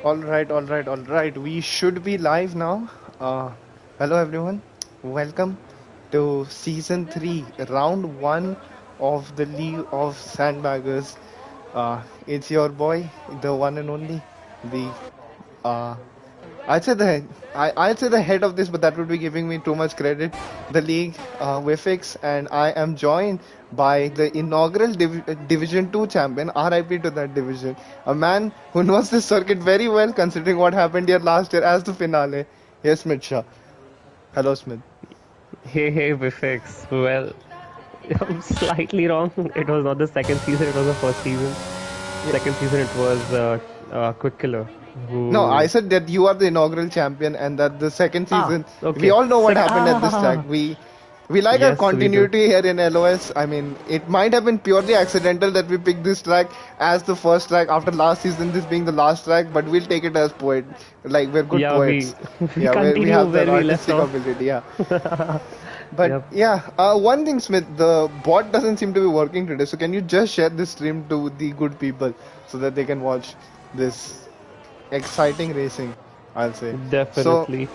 All right. We should be live now. Hello, everyone. Welcome to season 3, round 1 of the League of Sandbaggers. It's your boy, the one and only, the uh, I'd say I'd say the head of this, but that would be giving me too much credit. The league, Wifix, and I am joined by the inaugural Division 2 champion, RIP to that division, a man who knows this circuit very well, considering what happened here last year as the finale. Yes, Smith Shah. Hello, Smith. Hey, Vifix. Well, I'm slightly wrong. It was not the second season, it was the first season. Second season, it was Quick Killer. No, I Who. said that you are the inaugural champion, and that the second Ah, season, we okay. all know what happened at this track. Ah, We like our yes, we do. continuity here in LOS. I mean, it might have been purely accidental that we picked this track as the first track after last season, this being the last track, but we'll take it as poet. Like, we're good Yeah, poets. we Yeah, we continue have that where we left artistic off. ability, yeah. But Yep. yeah, one thing, Smith, the bot doesn't seem to be working today. So can you just share this stream to the good people so that they can watch this exciting racing, I'll say. So Definitely.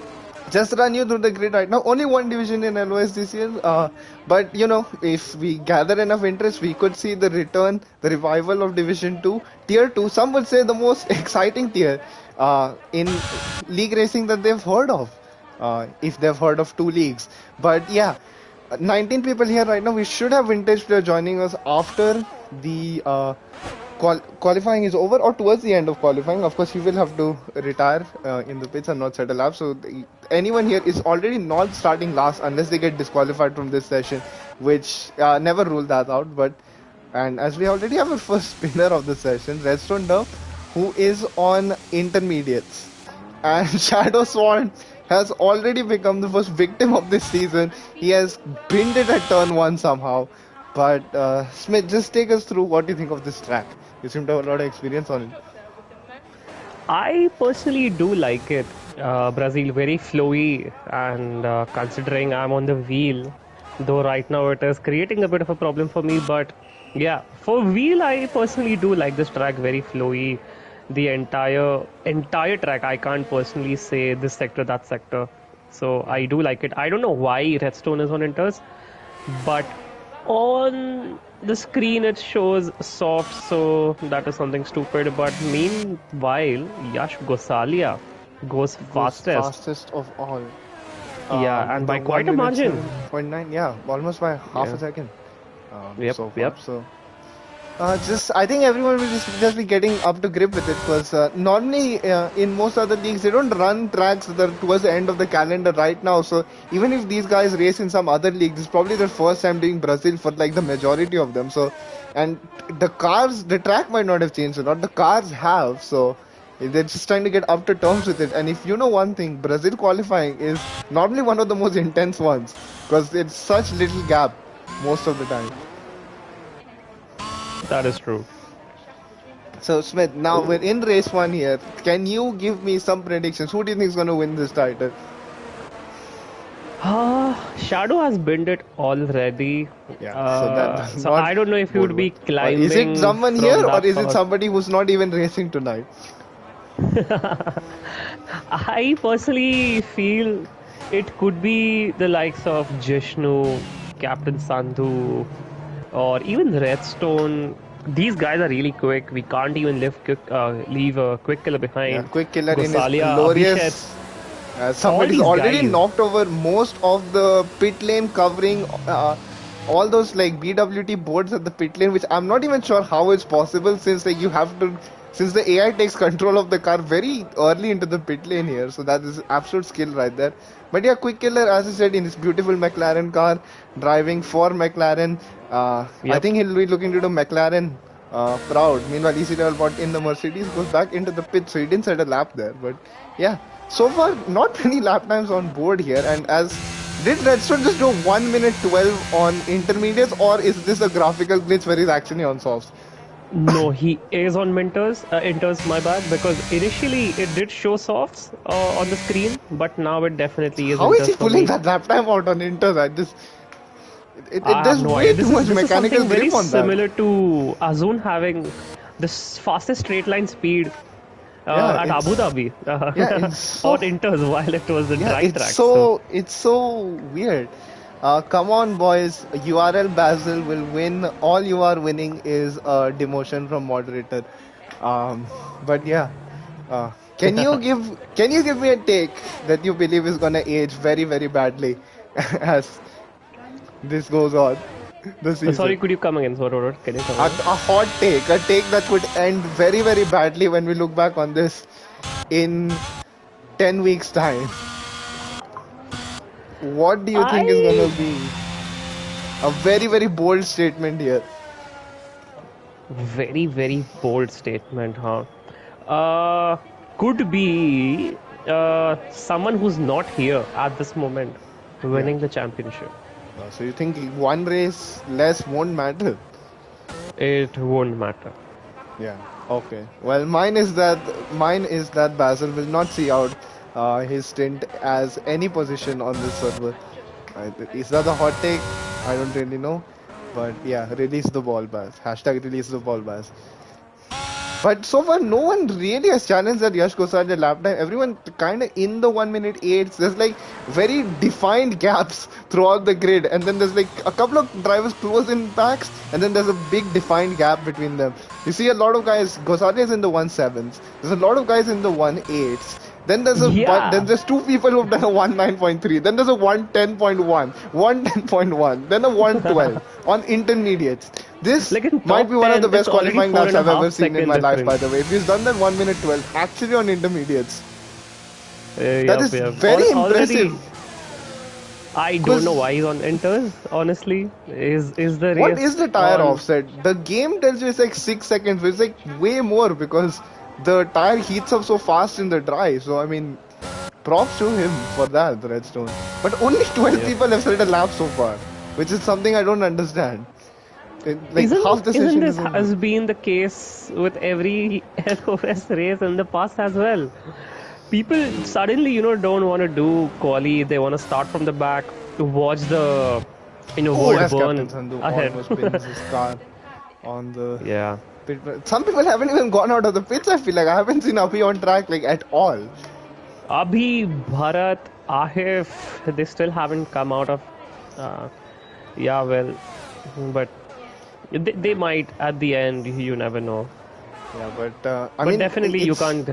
just run you through the grid right now. Only one division in LOS this year. But you know, if we gather enough interest, we could see the return, the revival of Division 2. Tier 2, some would say the most exciting tier in league racing that they've heard of. If they've heard of two leagues. But yeah, 19 people here right now. We should have vintage player joining us after the qualifying is over or towards the end of qualifying. Of course, he will have to retire in the pits and not set a lap. So anyone here is already not starting last unless they get disqualified from this session, which never rule that out. But and as we already have a first spinner of the session, Redstone Derp, who is on intermediates, and Shadow Swan has already become the first victim of this season. He has binned it at turn 1 somehow. But Smith, just take us through what you think of this track. You seem to have a lot of experience on it. I personally do like it. Brazil, very flowy, and considering I'm on the wheel, though right now it is creating a bit of a problem for me, but yeah, for wheel, I personally do like this track, very flowy. The entire track, I can't personally say this sector, that sector. So I do like it. I don't know why Redstone is on inters, but on the screen it shows soft, so that is something stupid. But meanwhile, Yash Gosalia goes Goes fastest. fastest of all. Yeah, and With the by 1 quite a minute margin. 7.9, yeah, almost by half a Yeah. second Yep. so far. Yep. So just I think everyone will just be getting up to grip with it because normally in most other leagues they don't run tracks that are towards the end of the calendar right now. So even if these guys race in some other league, this is probably their first time doing Brazil for like the majority of them. So and the track might not have changed a lot. The cars have. So they're just trying to get up to terms with it. And if you know one thing, Brazil qualifying is normally one of the most intense ones because it's such little gap most of the time. That is true. So Smith, now we're in race 1 here. Can you give me some predictions? Who do you think is going to win this title? Shadow has binned it already. Yeah, so that does So not I don't know if he bode would well. be Or is it climbing someone from here, or that is it far. somebody who's not even racing tonight? I personally feel it could be the likes of Jishnu, Captain Sandhu, or even Redstone. These guys are really quick. We can't even leave a quick killer Yeah, behind. Quick Killer in his Gosalia, Abhishek, glorious. all Somebody's these already guys. knocked over most of the pit lane covering all those like BWT boards at the pit lane, which I'm not even sure how it's possible since like you have to since the AI takes control of the car very early into the pit lane here. So that is absolute skill right there. But yeah, Quick Killer, as I said, in his beautiful McLaren car, driving for McLaren. I Yep. think he'll be looking to do McLaren proud. Meanwhile, EC Bot in the Mercedes goes back into the pit, so he didn't set a lap there. But yeah, so far not many lap times on board here. And as did Redstone just do 1 minute 12 on intermediates, or is this a graphical glitch where he's actually on softs? No, he is on Inters, my bad, because initially it did show softs on the screen, but now it definitely is How is Inters he for pulling me. that lap time out on Inters? I just I have there's no way idea. too This is much this is mechanical something very grip on that. similar to Azun having this fastest straight line speed Yeah, at Abu it's Dhabi yeah, it's so on Inters while it was a yeah, dry track. So it's so weird. Come on, boys. URL Basil will win. All you are winning is a demotion from moderator. But yeah, can you give me a take that you believe is gonna age very very badly as this goes on the sorry, season? could you come again? Sorry, can you come again? A hot take, a take that could end very very badly when we look back on this in 10 weeks time. What do you think is I gonna be a very very bold statement here? very bold statement, huh? Uh, could be someone who's not here at this moment Yeah. winning the championship. So you think one race less won't matter? It won't matter. Yeah. Okay. Well, mine is that Basil will not see out his stint as any position on this server. Is that a hot take? I don't really know. But yeah, release the ball, Baz. Hashtag release the ball, Baz. But so far, no one really has challenged that Yash Goswami lap time. Everyone kind of in the 1 minute 8s. There's like very defined gaps throughout the grid, and then there's like a couple of drivers close in packs, and then there's a big defined gap between them. You see a lot of guys. Goswami is in the 1.7s. There's a lot of guys in the 1.8s. Then Yeah, there's two people who've done a 19.3. Then there's a 110.1, 110.1, then a 112 on intermediates. This like in might top be one of the 10, it's best already qualifying four laps and a I've ever half seen in second my life, by difference. the way. If he's done that 1 minute 12, actually on intermediates, that Yep, is yep. very Already, impressive. I don't know Because why he's on Inters. Honestly, is the what is race the tire on? offset? The game tells you it's like 6 seconds, but it's like way more because the tire heats up so fast in the dry. So, I mean, props to him for that, Redstone. But only 12 Yep. people have set a lap so far, which is something I don't understand. Like half the Isn't session this is over. has been the case with every LOS race in the past as well? People suddenly, don't want to do quali. They want to start from the back to watch the, Oh, world as Captain burn Sandhu ahead. almost pins his car on the Yeah. pit. Some people haven't even gone out of the pits, I feel like. I haven't seen Abhi on track like at all. Abhi, Bharat, Ahif, they still haven't come out of. Uh, yeah, well, but they might at the end. You never know. Yeah, but I But mean, definitely, you can't.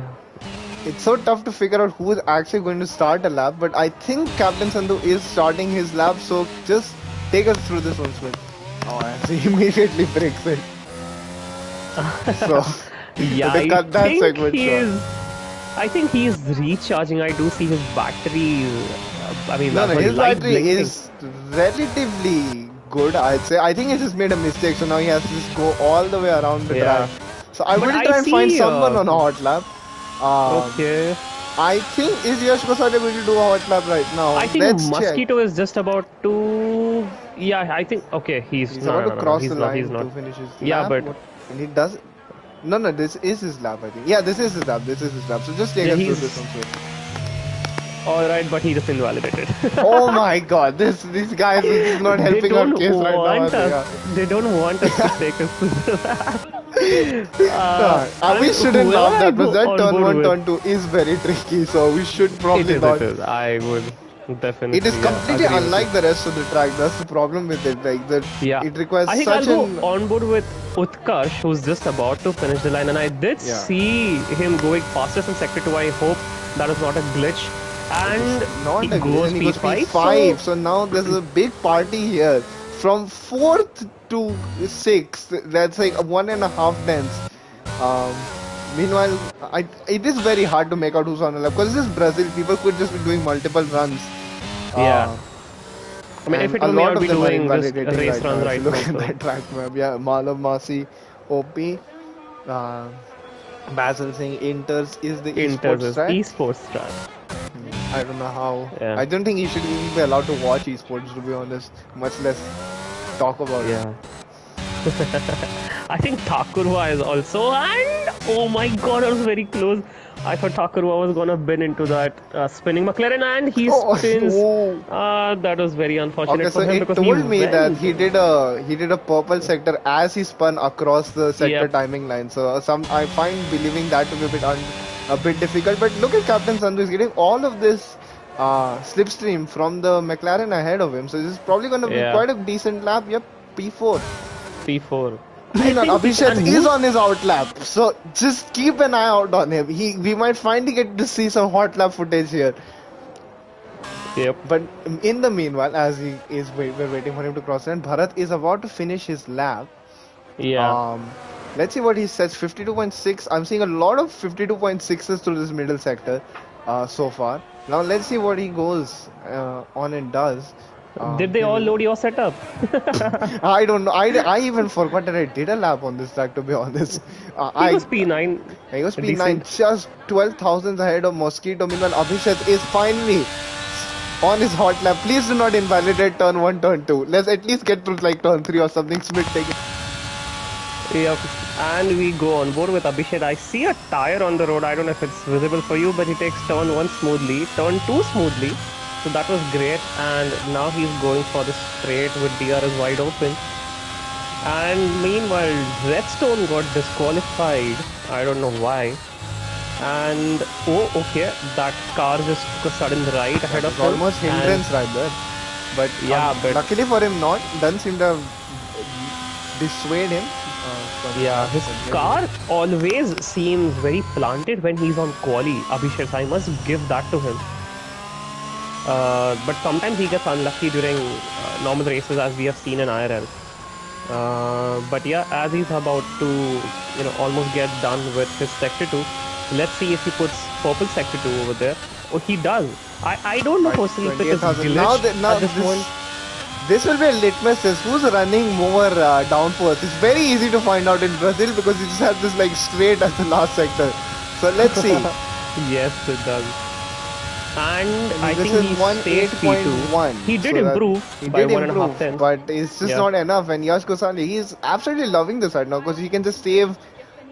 it's so tough to figure out who's actually going to start a lap. But I think Captain Sandhu is starting his lap, so just take us through this one, Smith. Oh, and he immediately breaks it. So Yeah, they cut that segment short. I think he's recharging. I do see his battery. I mean, No, no, sorry, his light battery blinking. is relatively good, I'd say. I think he just made a mistake, so now he has to just go all the way around the Yeah, track. So I but will I try and find see. someone on a hot lap. Um, Okay, I think is Yash Goswami going to do a hot lap right now? I think Let's check. Mosquito is just about to. Yeah, I think. Okay, he's He's no, about no, to no, no, no. cross the He's not. He's line not. to finish his Yeah, lap. but What? And he does. No, no, this is his lap, I think. Yeah, this is his lap. This is his lap. So just take yeah, us through this he's one, Smith. all right. But he just invalidated. Oh my God, these guys is not They helping our don't case right now, are want they? us. Yeah. They don't want us to take us to the. I We mean, shouldn't whoever laugh I that, but go that on turn board one, with, turn two is very tricky, so we should it probably is. not. It is. I would It is definitely completely agree with you. unlike the rest of the track. That's the problem with it. Like that, Yeah. it requires I think I'll such go an on board with Utkarsh, who's just about to finish the line. And I did yeah. see him going fastest in Sector 2. I hope that is not a glitch. It is And he not a glitch, goes and he goes P5. P5. So now there's a big party here. From fourth to sixth, that's like 1.5 tenths. Um, Meanwhile, it is very hard to make out who's on the lap because this is Brazil. People could just be doing multiple runs. Yeah. Uh, I mean, if and it a were me, I lot would of be them are doing just invalidating race right now. runs If you right look now. at So, that track map, yeah, Malav Masi, OP, uh, Basil saying Inters is the Inters esports is track. esports track. I don't know how. Yeah. I don't think you should even be allowed to watch esports, to be honest, much less talk about it. Yeah. I think Thakurwa is also, and oh my god, I was very close. I thought Thakurwa was gonna bin into that spinning McLaren, and he Oh, spins. oh. That was very unfortunate Okay, for so him it because he told me that went. he did a purple sector as he spun across the sector Yep. timing line. So some I find believing that to be a bit difficult. But look at Captain Sandhu is getting all of this slipstream from the McLaren ahead of him. So this is probably going to be Yeah. quite a decent lap. Yep, P4. P4. I Meanwhile, think, Abhishek and is who's on his out lap, so just keep an eye out on him. We might finally get to see some hot lap footage here. yep. But in the meanwhile, as we're waiting for him to cross, and Bharat is about to finish his lap. Yeah. Um, let's see what he says. 52.6. I'm seeing a lot of 52.6s through this middle sector, so far. Now let's see what he goes on and does. Did they all load your setup? I don't know. I even forgot that I did a lap on this track. To be honest, He was P9. he was P9, Decent. just 12 thousandths ahead of Mosquito. Meanwhile, Abhishek is finally on his hot lap. Please do not invalidate turn 1, turn 2. Let's at least get through like turn 3 or something. Smith take it. Yep. And we go on board with Abhishek. I see a tire on the road. I don't know if it's visible for you, but he takes turn 1 smoothly, turn 2 smoothly. So that was great. And now he's going for the straight with DRS wide open. And meanwhile, Redstone got disqualified. I don't know why. And oh, okay, that car just took a sudden right ahead of It's him. almost And hindrance right there. But yeah, but luckily for him, not doesn't seem to have dissuade him. yeah, his car always seems very planted when he's on quali. Abhishek, I must give that to him. But sometimes he gets unlucky during normal races, as we have seen in IRL. But yeah, as he's about to, almost get done with his sector 2, let's see if he puts purple sector 2 over there. Oh, he does. I don't know personally if it is 28,000. glitched Now at this point. this will be a litmus test. Who's running more downforce? It's very easy to find out in Brazil because you just have this like straight at the last sector. So let's see. Yes, it does. And I This think is he stayed P2. 1.8.1. He did so that- improve He by did 1.5 improve, tenths. but it's just Yeah. not enough. And Yash Goswami, he's absolutely loving this right now because he can just save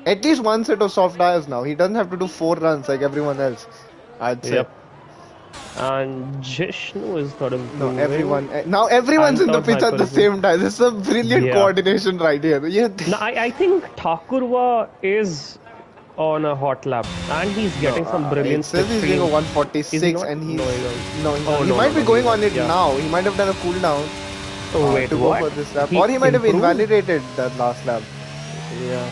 at least one set of soft tires now. He doesn't have to do 4 runs like everyone else, I'd say. Yep. And Jishnu is not No, improving. now everyone's in the Anton pitch at the Hyperloop. same time. This is a brilliant Yeah. coordination right here. Yeah. No, I think Thakurwa is on a hot lap and he's getting some brilliant It says he's doing a slipstream. 146 Is he not? and he's No, he don't. Oh, he no, might no, be no, going he on it yeah. now. He might have done a cooldown Oh, wait, to what? go for this lap, He or he might have improved? invalidated that last lap. Yeah.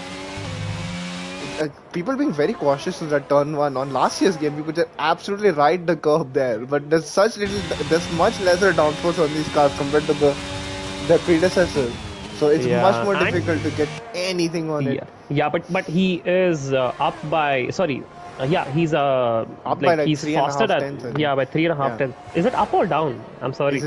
People being very cautious in that turn 1 on last year's game. You could just absolutely ride the curve there, but there's much lesser downforce on these cars compared to their predecessors. So it's Yeah, much more and- difficult to get anything on it. Yeah, but he is up by he's Up by like he's 3.5 faster at tenths, I think. by 3.5 Yeah. tenths. Is it up or down? I'm sorry.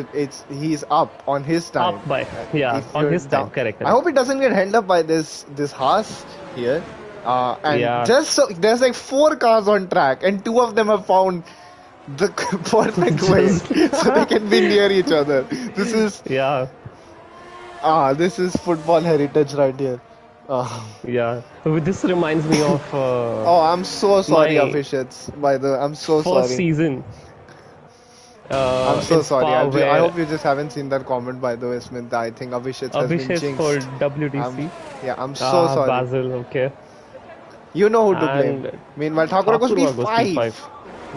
He's up on his time. Up by If on you're his time. Correct. I hope it doesn't get held up by this Haas here. And Yeah. just so there's like 4 cars on track, and 2 of them have found the perfect way so they can be near each other. This is Yeah, this is football heritage right here. yeah. This reminds me of Oh, I'm so sorry, my officials. By the I'm so first sorry. season. I'm so in sorry. Spa I where hope you just haven't seen that comment, by the way, Smith. I think Abhishek has been Abhishek jinxed. for WTC. I'm so sorry. Basil, okay. You know who to blame. And Meanwhile, Thakur goes Thakurwa goes P5. P5.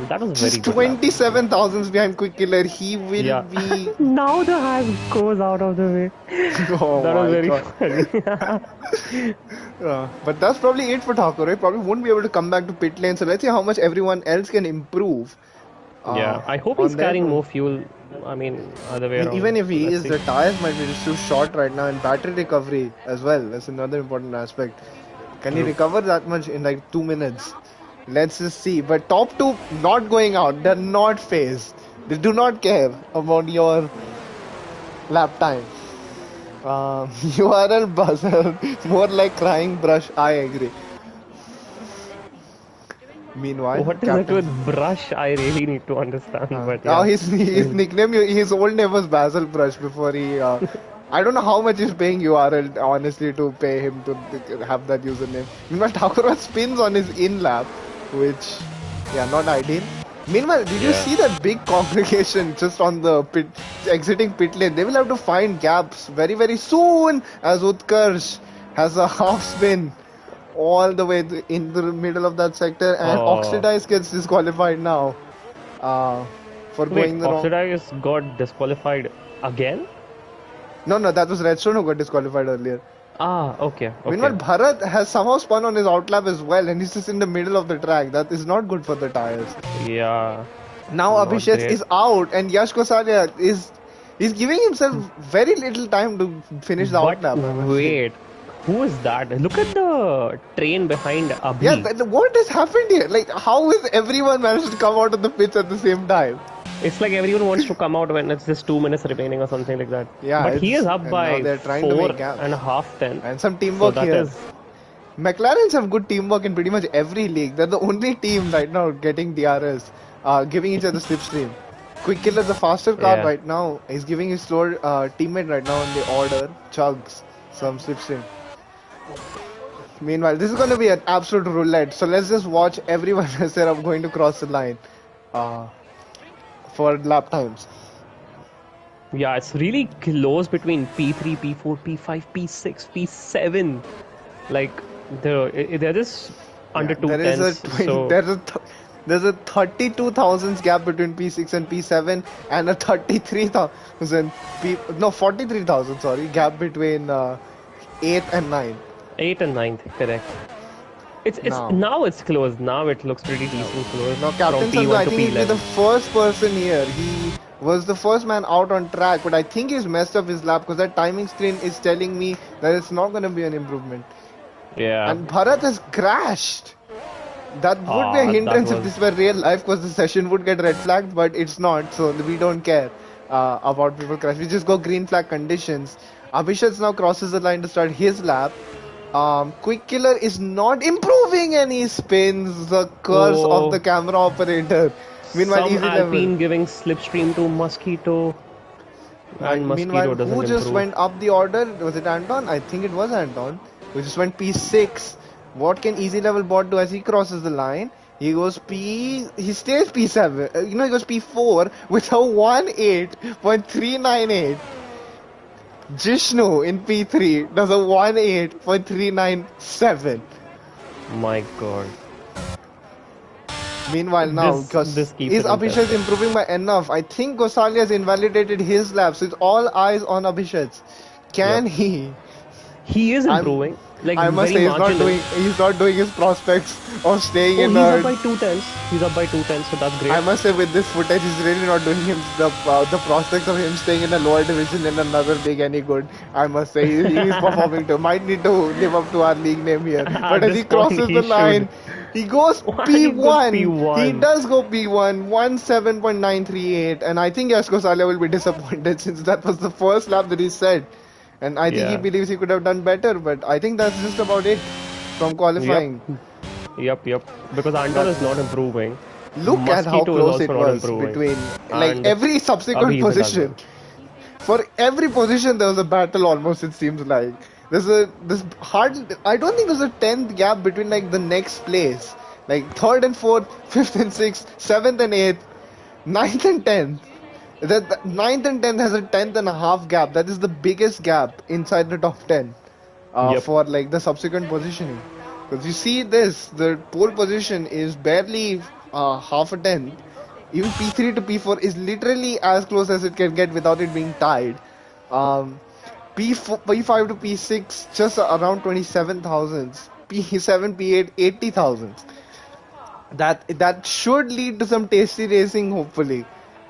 That was very Just good. lap. 27 thousandths behind Quick Killer. He will Yeah. be. Now the hash goes out of the way. Oh That my was very God. funny. But that's probably it for Thakur. Right? Probably won't be able to come back to pit lane. So let's see how much everyone else can improve. Yeah, I hope on he's their carrying own. more fuel. I mean, other way around. Even if he Let's is, see. the tires might be just too short right now, and battery recovery as well. That's another important aspect. Can he recover that much in like 2 minutes? Let's just see. But top 2 not going out. They're not phased. They do not care about your lap time. URL buzzer, more like crying brush. I agree. Meanwhile, What is it with brush? I really need to understand. But yeah. his nickname, his old name was Basil Brush before he I don't know how much he's paying URL, honestly, to pay him to have that username. Meanwhile, Thakurva spins on his in lap, which, yeah, not ideal. Meanwhile, did you Yeah. see that big congregation just on the pit, exiting pit lane? They will have to find gaps very, very soon as Utkarsh has a half spin all the way in the middle of that sector, and Oh. Oxidize gets disqualified now uh, for Wait, going the wrong. Oxidize got disqualified again? No, that was Redstone who got disqualified earlier. Ah, okay, Meanwhile, okay. Bharat has somehow spun on his outlap as well, and he's just in the middle of the track. That is not good for the tires. Yeah, Now not Abhishek great. is out, and Yash Kosalia is giving himself very little time to finish the But outlap, I must say. wait, who is that? Look at the train behind Yeah, Abhi. what has happened here? Like, how is everyone managed to come out of the pits at the same time? It's like everyone wants to come out when it's just 2 minutes remaining or something like that. Yeah, But he is up and now by they're trying to four make gaps and a half then. and some So teamwork that here. is, McLarens have good teamwork in pretty much every league. They're the only team right now getting DRS, giving each other slipstream. Quick Killer, the faster car yeah. right now, is giving his slower teammate right now in the order, Chugs, some slipstream. Meanwhile, this is going to be an absolute roulette. So let's just watch everyone as they're going to cross the line uh, for lap times. Yeah, it's really close between P3, P4, P5, P6, P7. Like, they're just under Yeah, two tenths. So, there's a 32,000 gap between P6 and P7, and a 33,000 no 43,000 sorry gap between 8th and 9th. 8th and 9th, correct. It's Now, now it's close. Now it looks pretty decent close now from Captain Sandu, P1 I to think he'll be the P11. first person here. He was the first man out on track, but I think he's messed up his lap because that timing screen is telling me that it's not going to be an improvement. Yeah. And Bharat has crashed. That would be a Ah, that hindrance if was this were real life because the session would get red flagged, but it's not, so we don't care about people crash. We just go green flag conditions. Abhishek now crosses the line to start his lap. Quick Killer is not improving and he spins the curse of the oh camera operator. Meanwhile, some easy level. Alpine giving slipstream to Mosquito, and Meanwhile, Mosquito who doesn't just improve. went up the order? Was it Anton? I think it was Anton. Who just went P6. What can easy level bot do as he crosses the line? He goes he stays P7. He goes P4 with a 1.8.398. Jishnu in P3 does a 1.8.397. My God, Meanwhile, now, because this keeps is it Abhishek interesting. improving by enough? I think Gosalia has invalidated his lap, so it's all eyes on Abhishek. Yep, Can he? he is I'm improving, like I must very say marginal. he's not doing his prospects of staying Oh, in he's up a. by 2 tenths. He's up by 2 tenths, so that's I great. must say with this footage, he's really not doing him the prospects of him staying in a lower division in another league any good. I must say he's performing too. Might need to live up to our league name here. But At as this he point, crosses the he should. line, he goes He goes P1. He P1. does go P1, 17.938, and I think Yash Gosalia will be disappointed since that was the first lap that he said. And I think he Yeah. believes he could have done better, but I think that's just about it from Yep. qualifying. Yep. Because Anton That is not improving. look at how Mosquito is close it also not was improving. between like And every subsequent Abhi isn't as well. position. For every position, there was a battle almost. It seems like this hard. I don't think there's a 10th gap between like the next place, like third and fourth, fifth and sixth, seventh and eighth, ninth and tenth. The ninth and tenth has a tenth and a half gap. That is the biggest gap inside the top 10 Yep. for like the subsequent positioning. Because you see this, the pole position is barely half a tenth. Even P3 to P4 is literally as close as it can get without it being tied. Um, P4, P5 to P6 just around 27,000. P7, P8, 80,000. That should lead to some tasty racing, hopefully,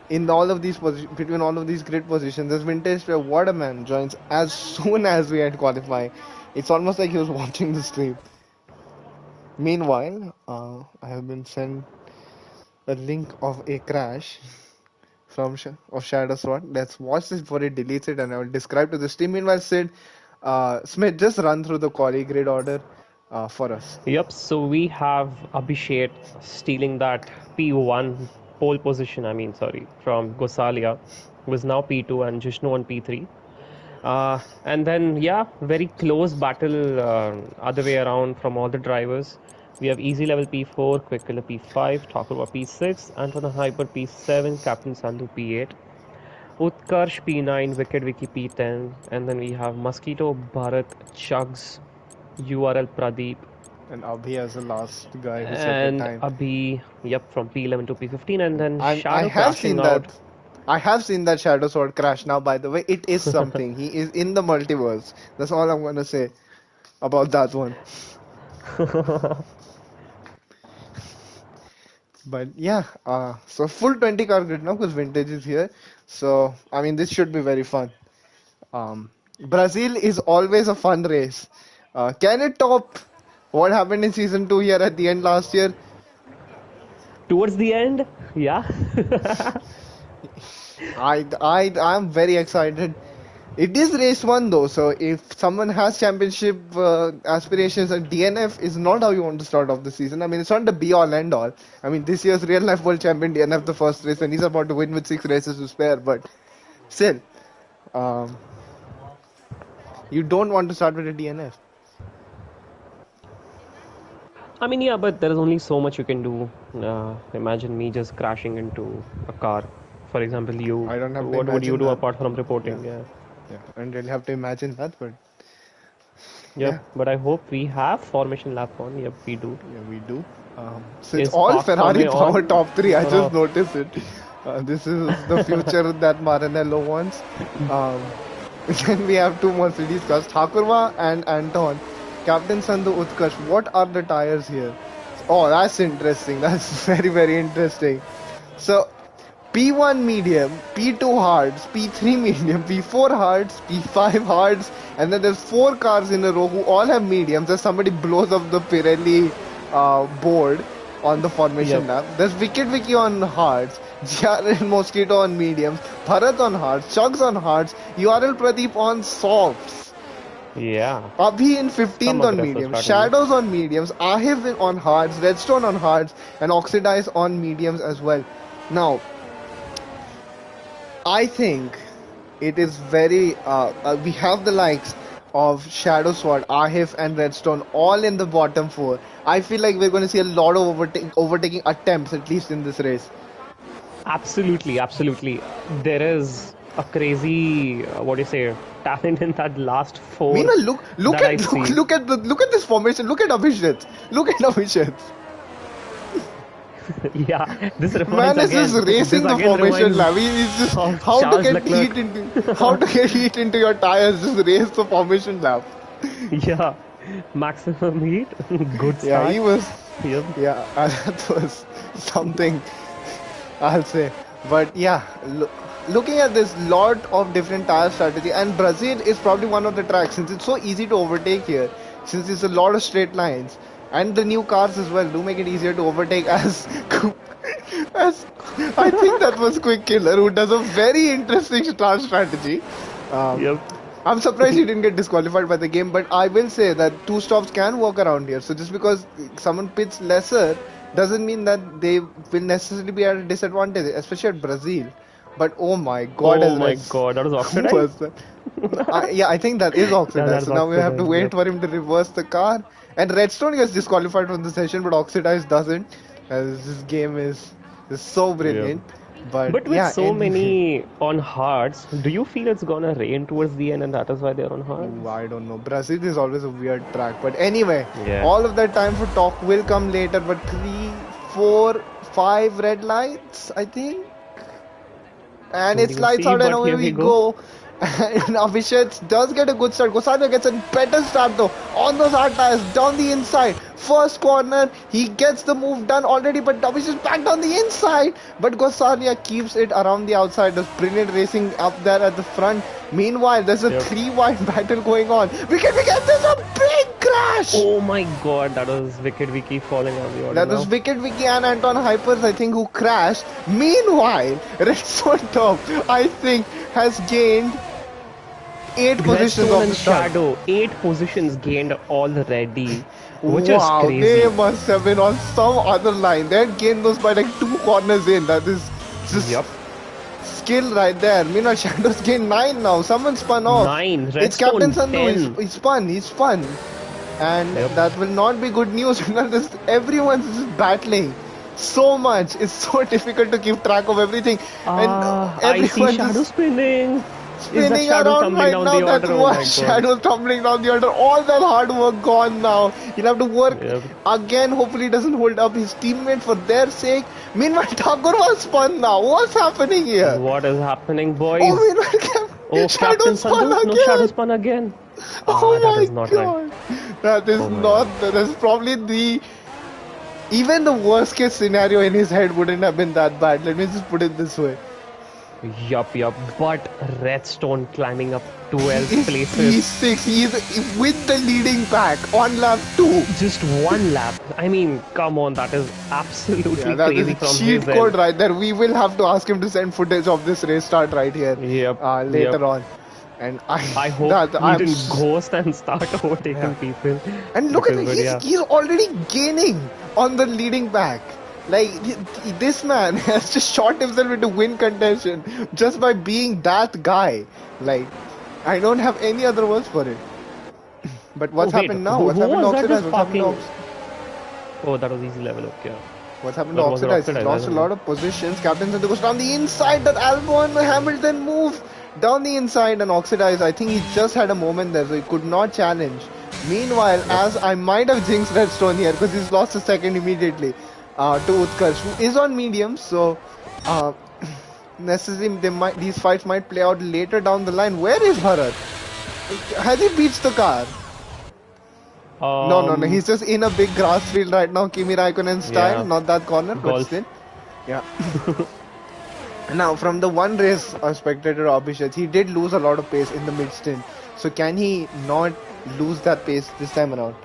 in all of these between all of these grid positions. As Vintage where Waterman joins as soon as we end qualifying. It's almost like he was watching the stream. Meanwhile, I have been sent a link of a crash of Shadow Sword. Let's watch this before it deletes it, and I will describe to the stream. Meanwhile, Sid, Smith, just run through the quali grid order for us. Yep. So we have Abhishek stealing that P1 pole position. I mean, sorry, from Gosalia, who is now P2 and Jishnu on P3. And then, yeah, very close battle other way around from all the drivers. We have easy level P4, quick killer P5, Thakurwa P6, Anton Hyper P7, Captain Sandhu P8, Utkarsh P9, Wicked Wiki P10, and then we have Mosquito, Bharat, Chugs, URL Pradeep, And Abhi as the last guy who set the and time. Abhi, yep, from P11 to P15, and then I Shadow have crashing seen out. that. I have seen that Shadow Sword crash now, by the way. It is something. He is in the multiverse. That's all I'm gonna say about that one. But yeah, so full 20 car grid now because vintage is here. So, I mean, this should be very fun. Brazil is always a fun race. Can it top what happened in season 2 here at the end last year? Towards the end, yeah. I'm very excited. It is race one though, so if someone has championship aspirations, and DNF is not how you want to start off the season. I mean, it's not the be all end all. I mean, this year's real life world champion DNF the first race, and he's about to win with 6 races to spare. But still, um, you don't want to start with a DNF. I mean, yeah, but there is only so much you can do. Imagine me just crashing into a car. For example, you. I don't have to What would you imagine do that. apart from Yeah, reporting? Yeah. yeah, I don't really have to imagine that, but Yep. yeah, But I hope we have formation lap on. Yep, we do. yeah, we do. So it's Is all Park Ferrari Fame power on? top three. I just Or noticed it. This is the future that Maranello wants. Um, then we have two Mercedes cars, Thakurwa and Anton. Captain Sandhu Utkarsh. What are the tires here? Oh, that's interesting. That's very interesting. So P1 medium, P2 hards, P3 medium, P4 hards, P5 hards, and then there's 4 cars in a row who all have mediums. As somebody blows up the Pirelli board on the formation yep. lap. There's Wicked Wiki on hards, GRL Mosquito on mediums, Bharat on hards, Chugs on hards, URL Pradeep on softs. Yeah. Abhi in Some 15th on aggressive mediums, strategy. Shadows on mediums, Ahif on hards, Redstone on hards, and Oxidize on mediums as well. Now, I think it is very. We have the likes of Shadow Sword, Ahif, and Redstone all in the bottom 4. I feel like we're going to see a lot of overtaking attempts, at least in this race. Absolutely, absolutely. There is a crazy, what do you say, talent in that last four Meanwhile, look that at I see. look at this formation. Look at Abhishek. Look at Abhishek. Yeah, this reminds Man is just again. This racing the again formation reminds lab. He's just of how to Charles get Leclerc. how to get heat into your tires. Just race the formation lab. Yeah, maximum heat, good Yeah, start. he was. Yep. Yeah, that was something I'll say. But yeah, looking at this lot of different tire strategy, and Brazil is probably one of the tracks since it's so easy to overtake here, since it's a lot of straight lines, and the new cars as well do make it easier to overtake as as I think that was Quick Killer who does a very interesting start strategy. Um, Yep. I'm surprised he didn't get disqualified by the game, but I will say that 2 stops can work around here. So just because someone pits lesser doesn't mean that they will necessarily be at a disadvantage, especially at Brazil. But oh my God, Oh as my Reds, God, that was who was oxidized. that? Yeah, I think that is oxidized. That's So now we have to oxidized. wait Yep. for him to reverse the car. And Redstone gets disqualified from the session, but oxidized doesn't. As this game is so Yep. brilliant. But But with yeah, so many on hards, do you feel it's gonna rain towards the end and that is why they're on Ooh, hards? I don't know. Brazil is always a weird track. But anyway, Yeah. all of that time for talk will come later. But 3, 4, 5 red lights, I think. And Don't it's even lights see, out and but away here we we go. go. And Abhishek does get a good start. Gosania gets a better start though. On those hard tires, down the inside. First corner, he gets the move done already, but Abhishek back down the inside. But Gosania keeps it around the outside. Does brilliant racing up there at the front. Meanwhile, there's a Yep. 3 wide battle going on. There's a big crash! Oh my God, that was Wicked Wiki falling on the order That was now. Wicked Wiki and Anton Hypers, I think, who crashed. Meanwhile, Redstone Top, I think, has gained 8 positions Redstone off and the start. Shadow, 8 positions gained already, which is Wow, they crazy. must have been on some other line. They had gained those by like 2 corners in. That is just Yep. skill right there. Meanwhile, Shadow's gained 9 now. Someone spun off. 9. It's Captain Redstone Sandhu. 10. He spun. And Yep. that will not be good news because everyone's just battling so much. It's so difficult to keep track of everything. And I see everyone's Shadow just spinning. Is that spinning Shadow around tumbling right down now. the That's order? Oh what my god. Shadow's tumbling down the order. All that hard work gone now. He'll have to work Yep. again. Hopefully, he doesn't hold up his teammate for their sake. Meanwhile, Thakur was spun now. What's happening here? What is happening, boys? Oh, meanwhile, Oh, Shadow Captain spun Sandhu? No, again. Shadow spun again. Oh That my is not right. god. That is Oh my not. That is probably the. Even the worst case scenario in his head wouldn't have been that bad. Let me just put it this way. Yup. But Redstone climbing up 12 He's places. P6. He's with the leading pack on lap 2. Just one lap. I mean, come on, that is absolutely Yeah, that is crazy a from cheat his code end. right there. We will have to ask him to send footage of this race start right here Yep. later on. And I hope that, he I'm didn't s- ghost and start overtaking Yeah. people. And look at Because, him, but yeah. he's already gaining on the leading back. Like, this man has just shot himself into win contention just by being that guy. Like, I don't have any other words for it. But what's Oh, wait, happened now? who What's happened to was that Oxidize? just What's happened to parking? Oxidize? Oh, that was easy level, okay. What's happened That to was an Oxidize? He's Oxidize, lost a hasn't lot he? of positions. Captain Sandhu goes down the inside. That Albon Hamilton move down the inside and Oxidize. I think he just had a moment there, so he could not challenge. Meanwhile, as I might have jinxed Redstone here because he's lost a second immediately to Utkarsh, who is on medium. So uh, necessarily these fights might play out later down the line. Where is Bharat? Has he beached the car? No. He's just in a big grass field right now, Kimi Raikkonen style. Yeah. Not that corner, but Golf. still. Yeah. Now, from the one race spectator Abhishek, he did lose a lot of pace in the mid stint. So can he not lose that pace this time around?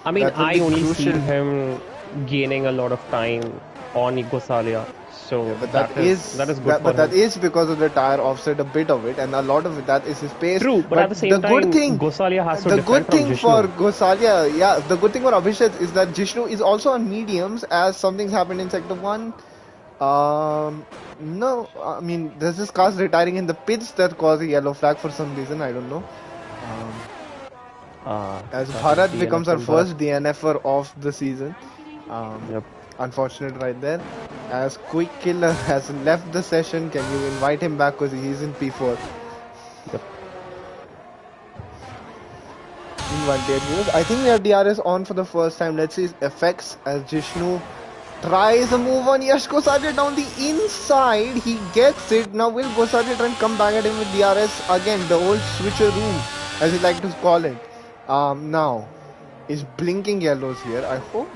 I mean, That will I be only see crucial. him gaining a lot of time on Gosalia. So But that is good for but that him. is because of the tire offset a bit of it, and a lot of that is his pace. True, but at the same good time, thing, Gosalia has to the defend good from thing for Jishnu. Gosalia, yeah, the good thing for Abhishek is that Jishnu is also on mediums, as something's happened in sector 1. No, I mean, there's this car retiring in the pits that caused a yellow flag for some reason, I don't know. As That is Bharat becomes our DNF from first DNFer of the season. Yep. Unfortunate right there. As Quick Killer has left the session, can you invite him back because he's in P4? Yep. Meanwhile, dear viewers, I think we have DRS on for the first time. Let's see his effects as Jishnu tries a move on Yash Gosalia down the inside. He gets it. Now will Gosalia try and come back at him with DRS again? The old switcheroo, as he like to call it. Now is blinking yellows here. I hope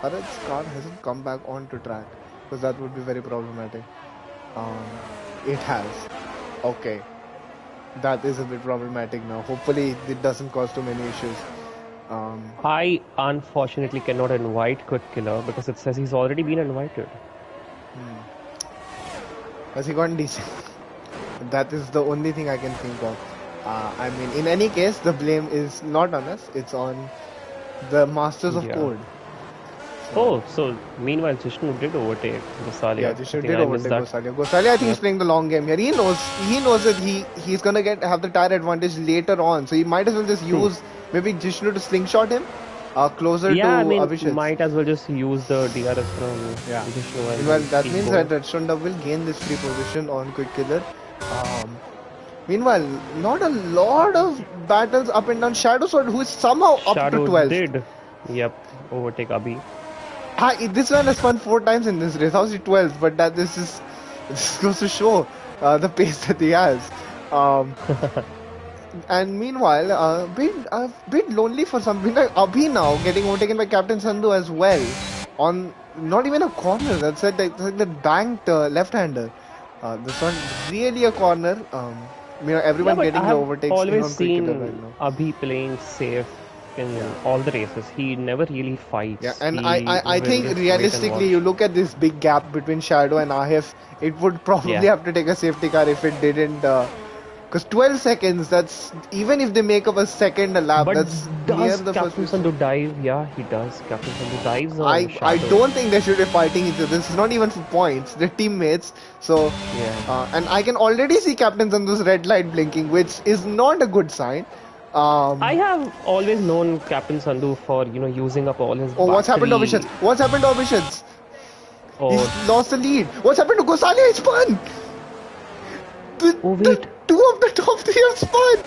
Bharat's car hasn't come back onto track because that would be very problematic. It has. Okay. That is a bit problematic now. Hopefully it doesn't cause too many issues. I unfortunately cannot invite Quick Killer because it says he's already been invited. Has he gone decent? That is the only thing I can think of. I mean, in any case, the blame is not on us. It's on the masters of Yeah. code. Oh, so meanwhile, Jishnu did overtake Gosalia. Yeah, I Jishnu think did I missed overtake that. Gosalia. Gosalia, I think he's Yep. playing the long game here. He knows that he's gonna have the tire advantage later on. So he might as well just use maybe Jishnu to slingshot him closer Yeah, to I mean, Abhishek. might as well just use the DRS from Yeah. Jishnu and Well, that keep means going. that Redstone Dove will gain this free position on Quick Killer. Meanwhile, not a lot of battles up and down. Shadow Sword, who is somehow up Shadow to 12. did, overtake Abhi. This one has spun 4 times in this race. How's he 12th? But this goes to show the pace that he has. And meanwhile, a bit lonely for some reason. Abhi now getting overtaken by Captain Sandhu as well. On not even a corner. That's like the banked left-hander. This one really a corner. Everyone but getting I the have overtakes always is on Quick Killer seen right now. Abhi playing safe in all the races. He never really fights. Yeah, and He I will think just wait and realistically, watch. you look at this big gap between Shadow and Ahif, it would probably Yeah. have to take a safety car if it didn't Because 12 seconds, that's even if they make up a second a lap, But that's near does the first Captain position. Sandhu dive? Yeah, he does. Captain Sandhu dives on I Shadow. don't think they should be fighting each other. This is not even for points. They're teammates. So, Yeah. and I can already see Captain Sandhu's red light blinking, which is not a good sign. I have always known Captain Sandhu for, using up all his Oh, what's happened to battery. Abhishek? What's happened to Abhishek? Or, He's lost the lead. What's happened to Gosalia? He spun! oh, The wait. two of the top three have spun!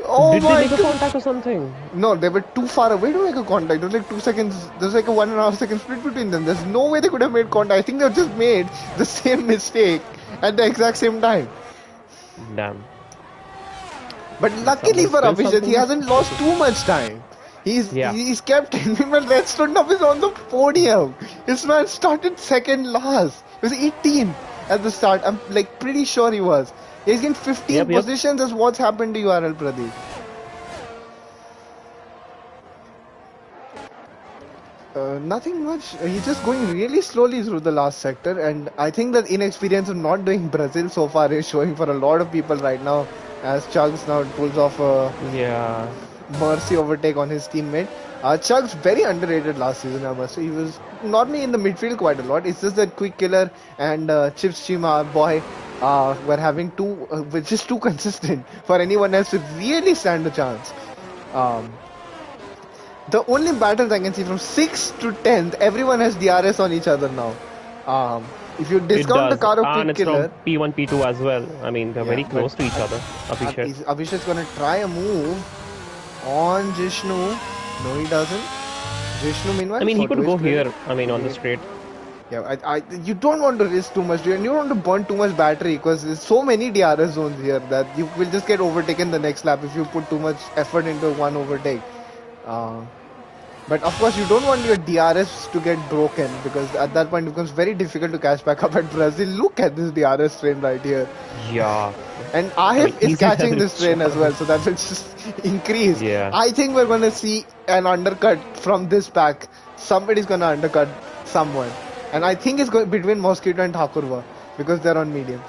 Oh Did they my make a god! contact or something? No, they were too far away to make a contact. There was like 2 seconds. There's like a 1.5 second split between them. There's no way they could have made contact. I think they've just made the same mistake at the exact same time. Damn. But Did luckily someone for spill Abhishek, he something? hasn't lost too much time. Yeah. He's kept it. Meanwhile, Redstone now is on the podium. This man started second last. He was 18 at the start. I'm like pretty sure he was. He's in 15 Yep. positions. That's what's happened to URL Pradeep. Nothing much. He's just going really slowly through the last sector, and I think that inexperience of not doing Brazil so far is showing for a lot of people right now. As Chugs now pulls off a Yeah. mercy overtake on his teammate. Chugs very underrated last season, I must say. He was normally in the midfield quite a lot. It's just that Quick Killer and Chips Chima, our boy, were having which is too consistent for anyone else to really stand a chance. The only battles I can see from 6th to 10th, everyone has DRS on each other now. If you It discount the does. car of And Quick it's Killer, from P1, P2 as well. I mean, they're very close to each other. Abhishek. Abhishek's gonna try a move on Jishnu. No, he doesn't. Jishnu, meanwhile, I mean, he for could go twist here. I mean, on the straight. Yeah, you don't want to risk too much, and you don't want to burn too much battery because there's so many DRS zones here that you will just get overtaken the next lap if you put too much effort into one overtake. But of course, you don't want your DRS to get broken because at that point it becomes very difficult to catch back up at Brazil. Look at this DRS train right here. Yeah. And Ahif is easy catching leverage this train as shot. well, so that will just increase. Yeah. I think we're going to see an undercut from this pack. Somebody's going to undercut someone. And I think it's going between Mosquito and Thakurva because they're on mediums.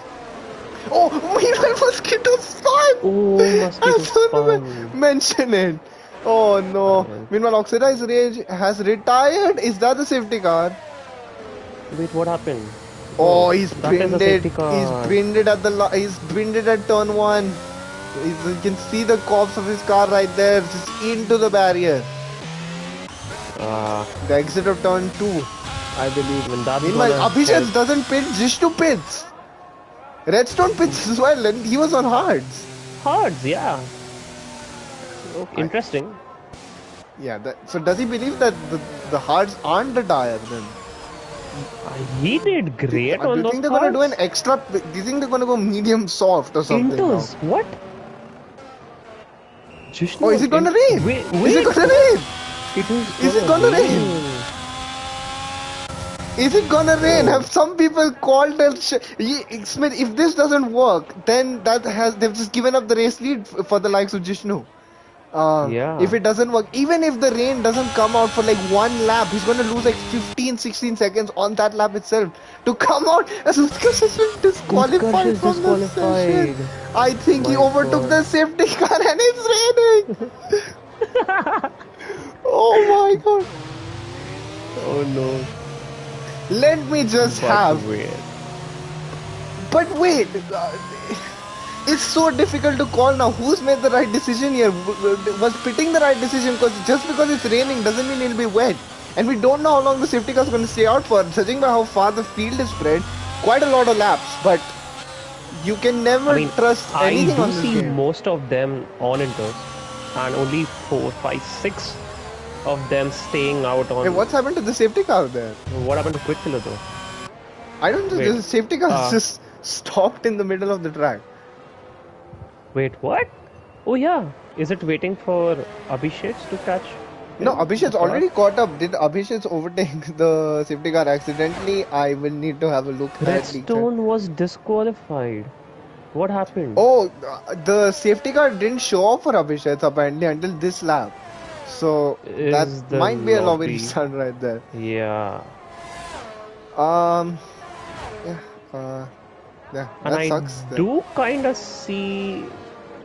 Oh, meanwhile Mosquito spun! Oh, Mosquito As soon as I spun. mention it. Oh no. Meanwhile, Oxidize Rage has retired. Is that the safety car? Wait, what happened? Oh, he's that is a brinded. safety car. He's brinded at he's brinded at turn 1. You can see the corpse of his car right there, just into the barrier. The exit of turn 2, I believe. Meanwhile, Abhishek doesn't pit, Jishnu pits. Redstone pits as well, and he was on hards. Hards, yeah. Okay, interesting. Yeah, so does he believe that the hards aren't the tire then? He did great on those. Do you think they're gonna do an extra? Do you think they're gonna go medium soft or something? Inters, what? Jishnu, oh, is it gonna rain? Wait. Is it gonna rain? Is it gonna rain? Is it gonna rain? Have some people called Smith? If this doesn't work, then they've just given up the race lead for the likes of Jishnu. If it doesn't work, even if the rain doesn't come out for like one lap, he's going to lose like 15-16 seconds on that lap itself to come out as Utkarsh has been disqualified from the session. I think he overtook the safety car and it's raining. Oh my god. Oh no. Let me just But wait. It's so difficult to call now. Who's made the right decision here? Was pitting the right decision? Because just because it's raining doesn't mean it'll be wet. And we don't know how long the safety car is going to stay out for. Judging by how far the field is spread, quite a lot of laps. But you can never trust anything on this game. I do see most of them on inters, and only 4, 5, 6 of them staying out on. Hey, what's happened to the safety car there? What happened to Quick Killer though? I don't know. The safety car just stopped in the middle of the track. Wait, what? Oh yeah, is it waiting for Abhishek to catch? No, Abhishek's already caught up. Did Abhishek overtake the safety car accidentally? I will need to have a look. Redstone was disqualified. What happened? Oh, the safety car didn't show up for Abhishek apparently until this lap. So that might be a lobby restart right there. Yeah. Yeah, And that I sucks. Then. do kind of see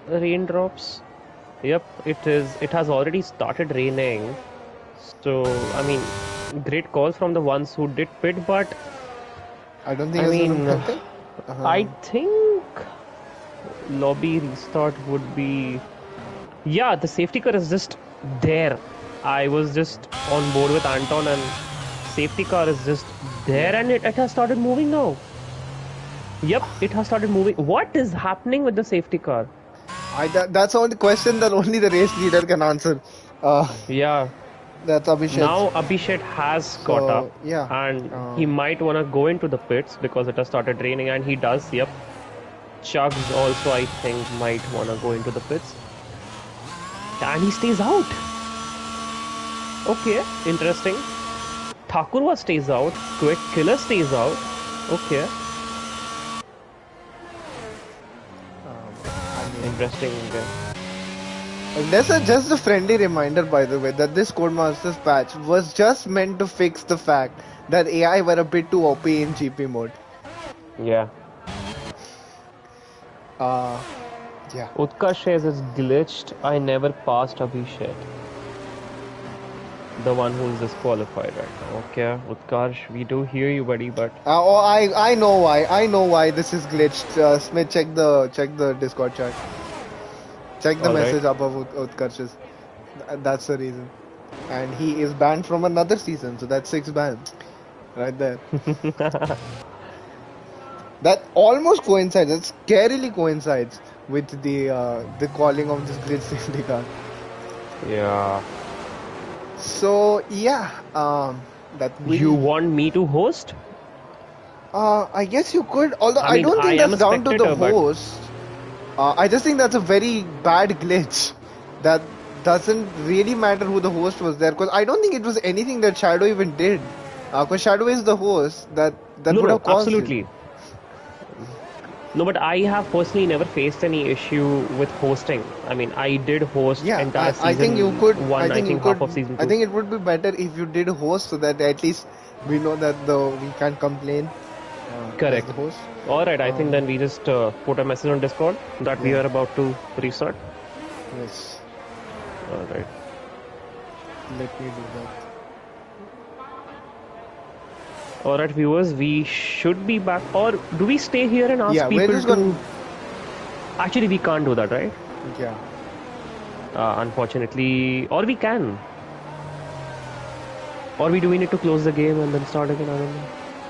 raindrops. Yep, it is. It has already started raining. So, I mean, great call from the ones who did pit, but I don't think I it's gonna mean, happen. I think lobby restart would be. Yeah, the safety car is just there. I was just on board with Anton, and safety car is just there, and it has started moving now. Yep, it has started moving. What is happening with the safety car? That's only question that only the race leader can answer. Yeah, That's Abhishek. now Abhishek has caught up, So yeah, and he might want to go into the pits because it has started raining, and he does. Yep, Chugs also, I think, might want to go into the pits, and he stays out. Okay, interesting. Thakurwa stays out. Quick Killer stays out. Okay, I mean, interesting. that's just a friendly reminder, by the way, that this Codemasters patch was just meant to fix the fact that AI were a bit too OP in GP mode. Yeah. Yeah. Utkarsh says it's glitched. I never passed Abhishek. The one who is disqualified right now. Okay, Utkarsh, we do hear you, buddy, but I know why. I know why this is glitched. Smith, check the Discord chat. Check the all right. message above Utkarsh's. That's the reason. And he is banned from another season, so that's 6 bans. Right there. That almost coincides, that scarily coincides with the calling of this glitch safety car. Yeah. So yeah, that will... You want me to host? I guess you could, although I I mean, don't think I am that's a down to the spectator, but host. I just think that's a very bad glitch. That doesn't really matter who the host was there, because I don't think it was anything that Shadow even did. Because Shadow is the host, that would no, have caused absolutely. it. No, but I have personally never faced any issue with hosting. I mean, I did host Yeah, entire season I think you could. one. I I think you think half could. of season I 2. think it would be better if you did host, so that at least we know that we can't complain as Correct. the host. All right, I think then we just put a message on Discord that we Yeah. are about to restart. Yes. All right. Let me do that. All right, viewers, we should be back. Or do we stay here and ask Yeah, we're people just to? gonna. Actually, we can't do that, right? Yeah. Unfortunately, or we can. Or do we need to close the game and then start again? I don't know.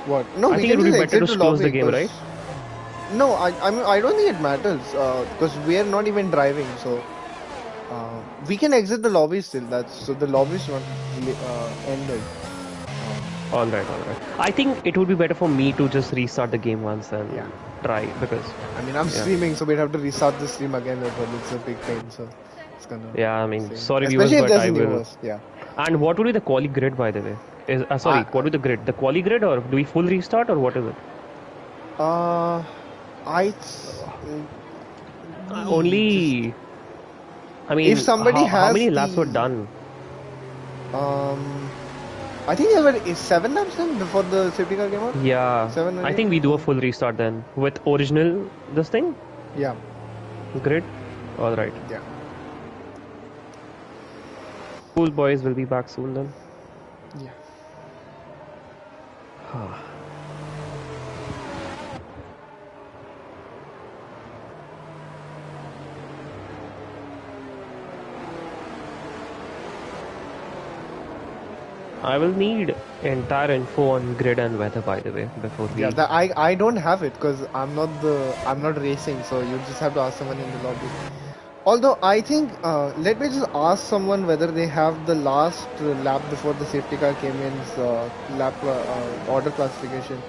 What? No, I we think it can would be just better exit to the close lobby. the game, right? No, I mean I don't think it matters because we are not even driving, so we can exit the lobby still. That's so the lobby's not ended. All right, all right. I think it would be better for me to just restart the game once and Yeah. try because. I mean, I'm streaming, so we'd have to restart the stream again as well. It's a big pain, so it's gonna. Yeah, I mean, same. sorry Especially viewers, if but there's I a new will. host. Yeah. And what would be the quali grid, by the way? Sorry, what would be the grid? The quali grid, or do we full restart, or what is it? I Only. I mean, if somebody how has many laps were done? I think there were 7 laps then before the safety car came out. Yeah, 7 or I 8? think we do a full restart then with original this thing Yeah. grid. All right. Yeah. Cool boys will be back soon then. Yeah. I will need entire info on grid and weather, by the way, before we. Yeah, I don't have it because I'm not racing, so you just have to ask someone in the lobby. Although I think let me just ask someone whether they have the last lap before the safety car came in's lap order classification.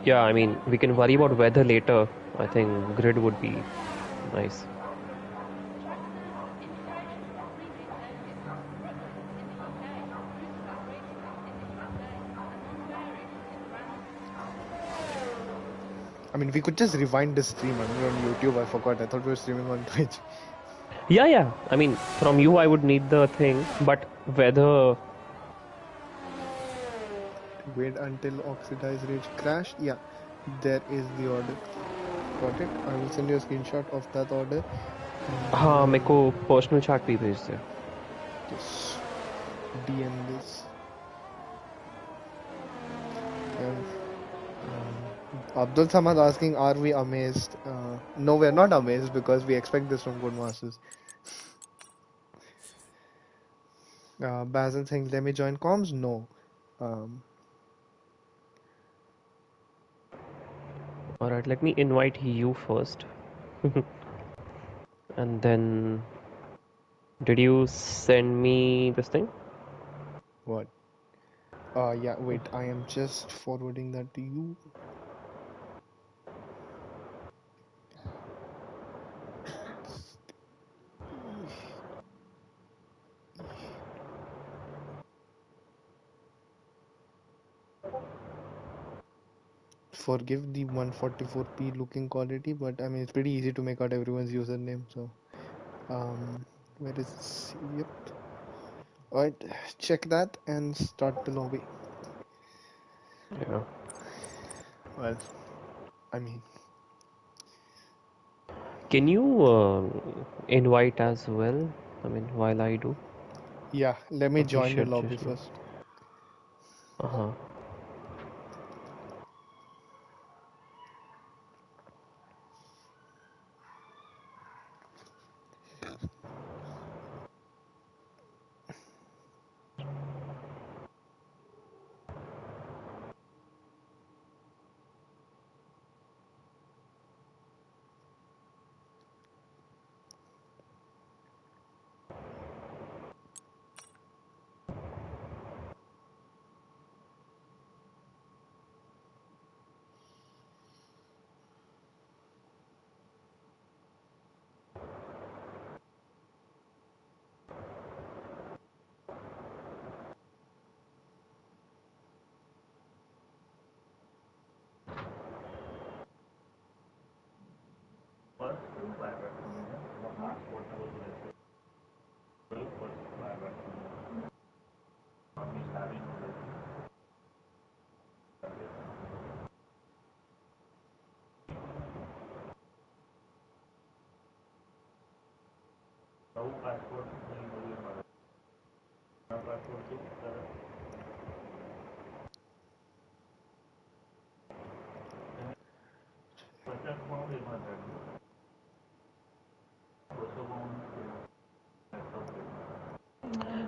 Yeah, I mean, we can worry about weather later. I think grid would be nice. I mean, we could just rewind the stream on YouTube. I forgot. I thought we were streaming on Twitch. Yeah, yeah. I mean, from you, I would need the thing, but whether. Wait until oxidize rage crash. Yeah, there is the order. Got it. I will send you a screenshot of that order. हाँ मेरे को And personal chat भी भेज दे. just DM this. And Abdul Samad asking, are we amazed? No, we're not amazed because we expect this from Codemasters. Basil saying, let me join comms? No. Um, Alright, let me invite you first. And then, did you send me this thing? what? Yeah, wait, I am just forwarding that to you. Forgive the 144p looking quality, but I mean, it's pretty easy to make out everyone's username. So, where is, yep. Alright, check that and start the lobby. Yeah. Well, I mean, Can you invite as well? I mean, while I do, yeah, let me join your appreciate lobby just. first. Uh-huh.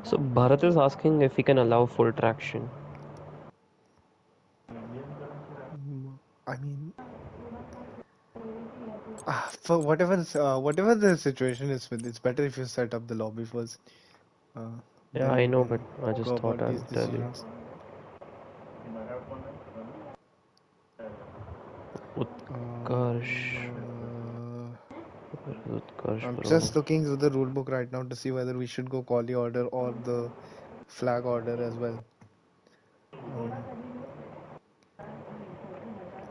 So Bharat is asking if we can allow full traction. I mean, for whatever the situation is with, it's better if you set up the lobby first. Yeah, Then I we know, but can I go just thought about I'll these tell you. decisions. Utkarsh, Um, Utkarsh, I'm bro. just looking through the rulebook right now to see whether we should go quali order or the flag order as well. Um,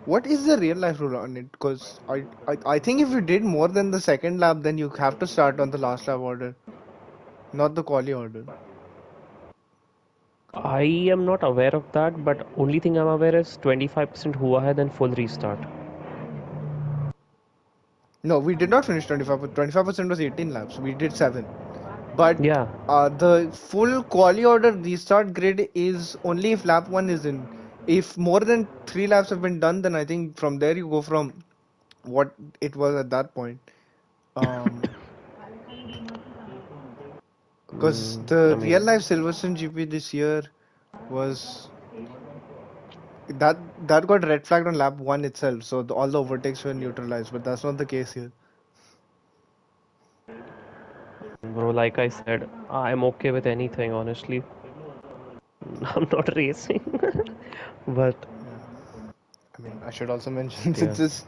what is the real life rule on it? Because I think if you did more than the second lap, then you have to start on the last lap order, not the quali order. I am not aware of that, but only thing I'm aware is 25% who ahead and full restart. No, we did not finish 25, but 25% was 18 laps. We did 7. But Yeah, the full quali order restart grid is only if lap 1 is in. If more than 3 laps have been done, then I think from there you go from what it was at that point. Um, because I the mean, real life Silverstone GP this year was that got red flagged on lap 1 itself, so all the overtakes were neutralized, but that's not the case here. bro, like I said, I'm okay with anything, honestly. I'm not racing. But, Yeah. I mean, I should also mention yeah. since this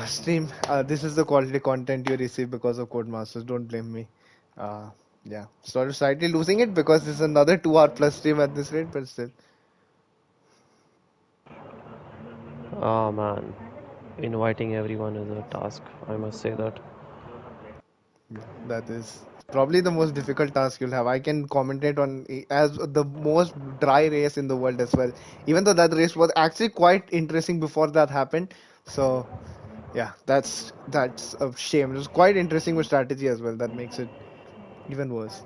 stream, this is the quality content you receive because of Codemasters. Don't blame me. Uh, yeah, slightly losing it because this is another 2 hour plus stream at this rate, but still, Oh man, inviting everyone is a task, I must say that. yeah, that is. Probably the most difficult task you'll have. I can commentate on as the most dry race in the world as well. Even though that race was actually quite interesting before that happened. So yeah, that's a shame. It was quite interesting with strategy as well. That makes it even worse.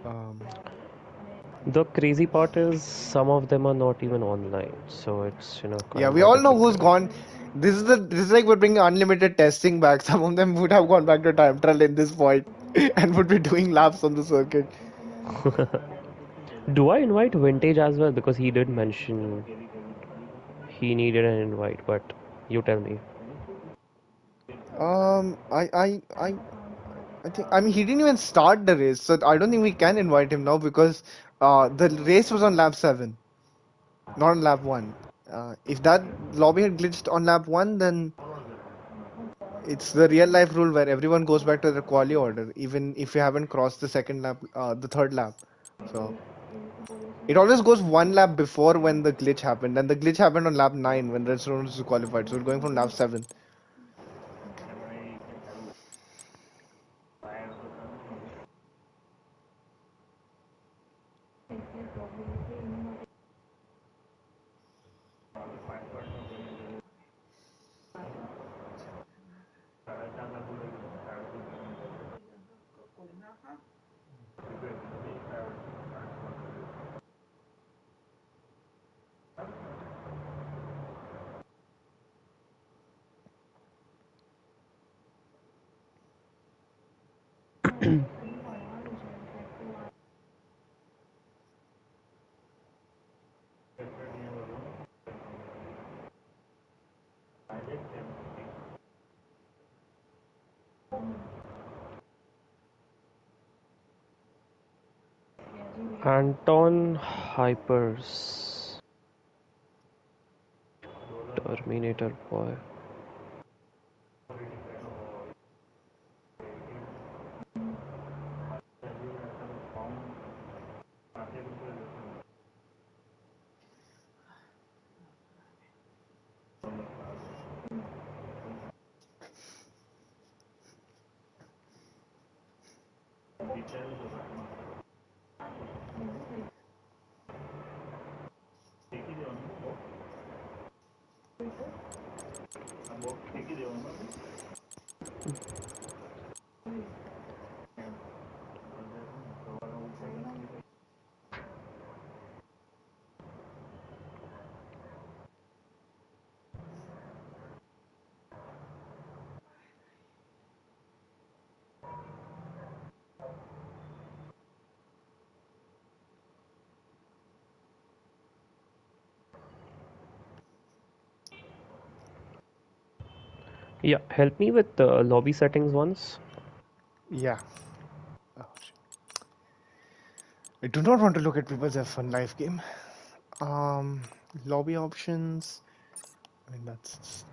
Um, The crazy part is some of them are not even online, so it's yeah, kind we of all know who's difficult. gone. This is like we're bringing unlimited testing back. Some of them would have gone back to time trial in this point and would be doing laps on the circuit. Do I invite Vintage as well? Because he did mention he needed an invite, but you tell me. Um, I, I, I, I think. I mean, he didn't even start the race, so I don't think we can invite him now because the race was on lap 7, not on lap 1. If that lobby had glitched on lap 1, then it's the real life rule where everyone goes back to the quali order, even if you haven't crossed the second lap, the third lap. So it always goes one lap before when the glitch happened, and the glitch happened on lap 9 when Red Stone was qualified. So we're going from lap 7. Anton Hypers. Terminator boy. Yeah, help me with the lobby settings once. Yeah. Oh, shit. I do not want to look at people's F1 live game. Um, Lobby options. I mean, that's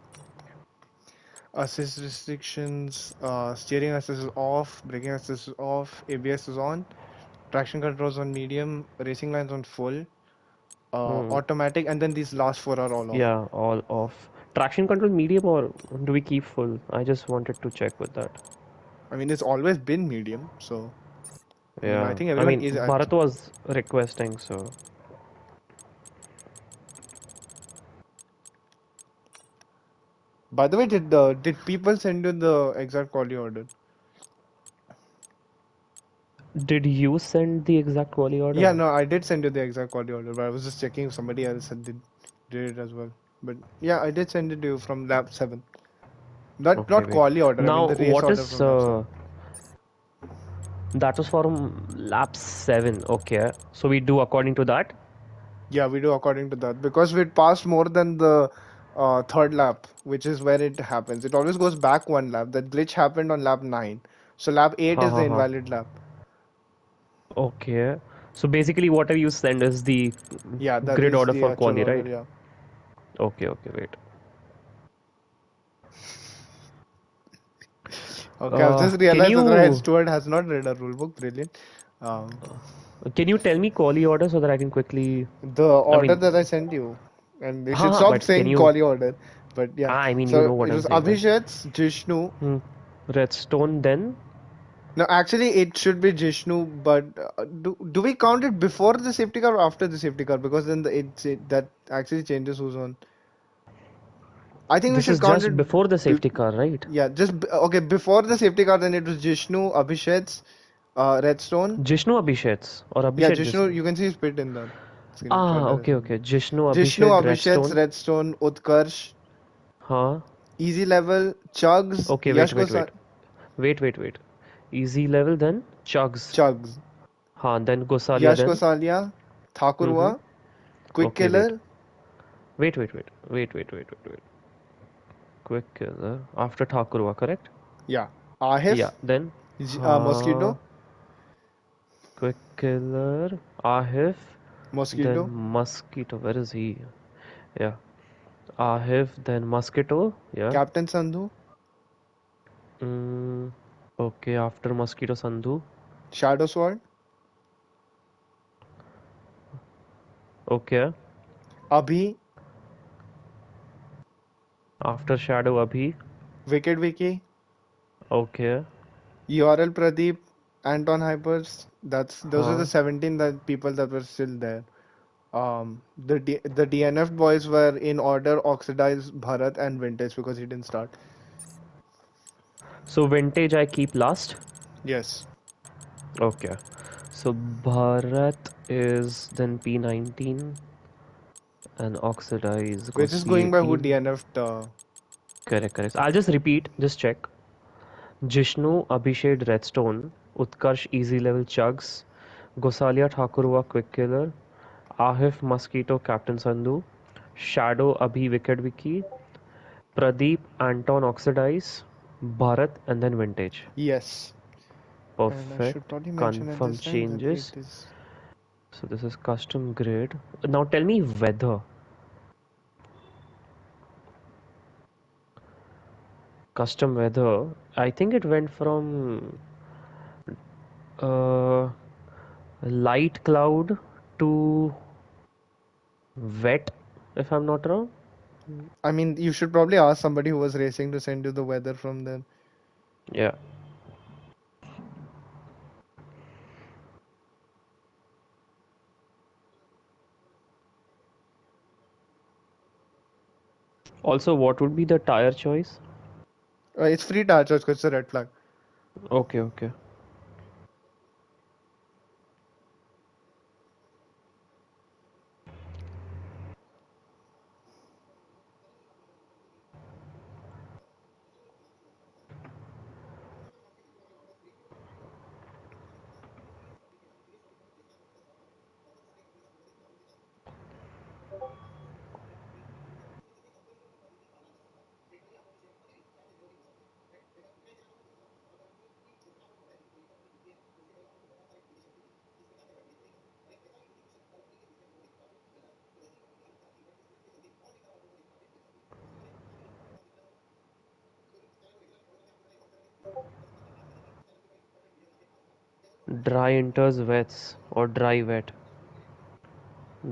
assist restrictions. Steering assist is off. Braking assist is off. ABS is on. Traction controls on medium. Racing lines on full. Hmm. Automatic, and then these last four are all off. Yeah, all off. Traction control medium or do we keep full? I just wanted to check with that. I mean, it's always been medium, so I Yeah, think I everyone mean, is at. Bharat was requesting, so. By the way, did people send you the exact quality order? Did you send the exact quality Yeah, order? no, I did send you the exact quality order, but I was just checking if somebody else did it as well. But yeah, I did send it to you from lap 7. Okay, Not wait. quality order. I mean Now, the race what order is from lap 7. that was from lap 7. Okay, so we do according to that. Yeah, we do according to that because we passed more than the third lap, which is where it happens. It always goes back one lap. That glitch happened on lap 9. So lap 8 Ha is the ha ha. invalid lap. Okay. So basically, whatever you send is the Yeah, that grid is order the for actual quali, order. right? Yeah. Okay, okay, wait. Okay, I've just Can realized that the head you steward has not read our rule book. Brilliant. Um, can you tell me quali order so that I can quickly? the I order mean, that I sent you, and you should ha, stop but can saying you? quality order. But yeah, I mean, you so know what it I'm was saying, right? Abhishek's, Jishnu, Hmm. Redstone then. No, actually, it should be Jishnu, but do we count it before the safety car or after the safety car? Because then that actually changes who's on. I think we This should is count it. just before the Be, safety car, right? yeah, okay. Before the safety car, then it was Jishnu, Abhishek's, Redstone. Jishnu Abhishek's or Yeah, Abhishek Jishnu. Jishnu? You can see his pit in the screenshot Ah, that I okay, sent okay. you. Jishnu Jishnu, Abhishek Abhishek's, Redstone. Redstone, Utkarsh, Huh? Easy Level, Chugs, Okay, wait, Yash wait, wait. Gosal, Wait, wait, wait. Easy level, then Chugs. Chugs, Huh, then Gosalia, Yash then. Gosalia, Mm-hmm. Thakurwa, Quick Okay, wait. Killer. Wait, wait, wait. Wait, wait, wait, wait, wait. Quick killer. After Thakurwa, correct? Yeah. Yeah, Ahif, then. Mosquito, Quick killer. Ahif. Then Mosquito, Mosquito. Where is he? Yeah. Ahif, then Mosquito. Yeah. Captain Sandhu, Mm, okay, after Mosquito Sandhu. Shadow Sword, Okay. Abhi, After Shadow Abhi. Wicked Wiki, Okay. URL Pradeep, Anton Hypers. Those are the Huh. 17 that people that were still there. The DNF boys were in order: Oxidized, Bharat, and Vintage because he didn't start. So vintage I keep last. Yes, Okay. So Bharat is then P19 and Oxidize we're goes just going by who P18. DNF'd. Correct, correct. I'll just repeat, just check. Jishnu Abhishek Redstone, Utkarsh Easy Level Chugs, Gosalia Thakurwa Quick Killer, Ahif Mosquito Captain Sandhu, Shadow Abhi Wicked Wiki, Pradeep Anton Oxidize, Bharat and then Vintage. Yes, and I should Perfect. probably mention at Confirm this time that it changes. is. So this is custom grid. Now tell me weather. Custom weather. I think it went from uh, light cloud to wet, if I'm not wrong. I mean, you should probably ask somebody who was racing to send you the weather from there. Yeah. Also, what would be the tire choice? It's free tire choice because it's a red flag. Okay, okay. Dry enters wets or dry wet.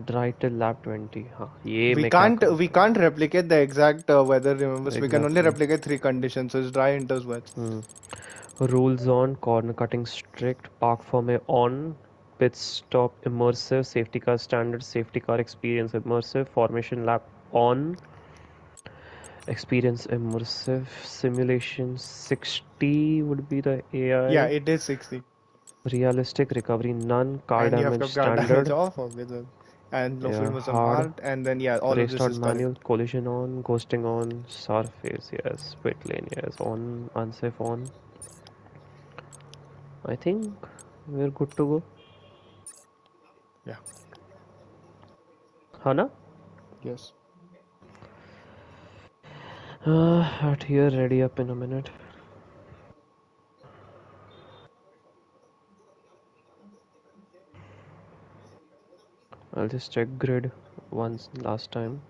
Dry till lap 20. हाँ ये We मैं क्या can't करूँ we फिर? can't replicate the exact weather. Remember, so we can only Exactly. replicate three conditions. So it's dry, enters, wet. Hmm. Rules on corner cutting strict. Park for me on. Pit stop immersive. Safety car standard. Safety car experience immersive. Formation lap on. Experience immersive. Simulation 60 would be the Yeah, AI. it is 60. Realistic recovery none. Car And you have damage kept guard damage standard. off, obviously. And low fuel Yeah, muscle hard. hard. And then, yeah, all of this Restart is correct. manual. Collision on. Ghosting on. Surface yes. Pit lane yes. On. Unsafe on. I think we're good to go. Yeah. Hana? Yes. At here, ready up in a minute. I'll just check grid once last time.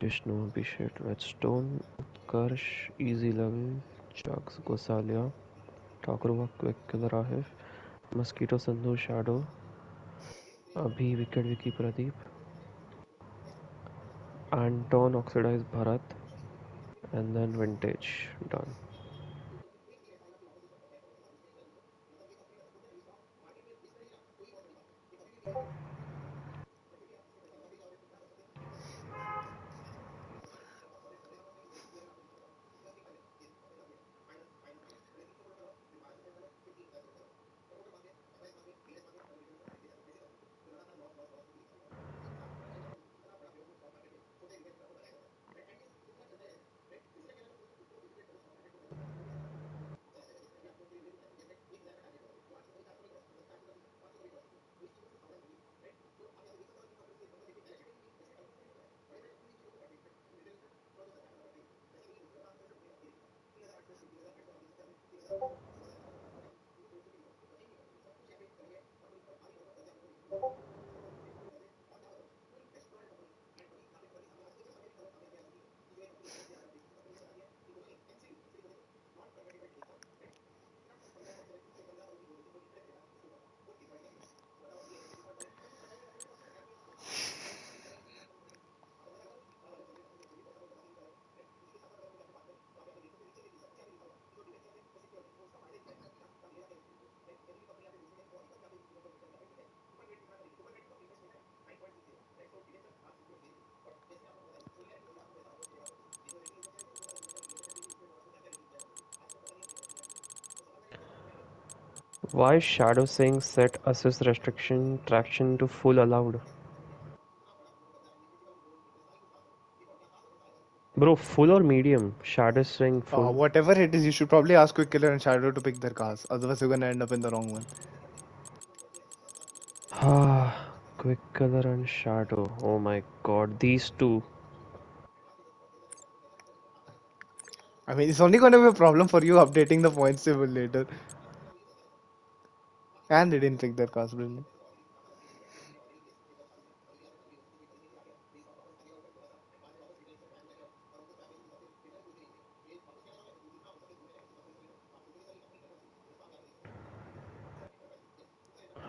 Vishnu, Abhishek, Redstone, Utkarsh, Easy Level, Chucks, Gosalia. Takurova, Quick Killer Ahif, Mosquito Sandhu, Shadow, Abhi, Wicked Vicky Pradeep, Anton, Oxidized Bharat, and then Vintage. Done. Why is Shadow saying set assist restriction traction to full allowed? Bro, full or medium? Shadow is saying full. Whatever it is, you should probably ask Quick Killer and Shadow to pick their cars. Otherwise, you're gonna end up in the wrong one. Ah, Quick Color and Shadow. Oh my god, these two. I mean, it's only gonna be a problem for you updating the points table later. And they didn't pick their cars, brilliant.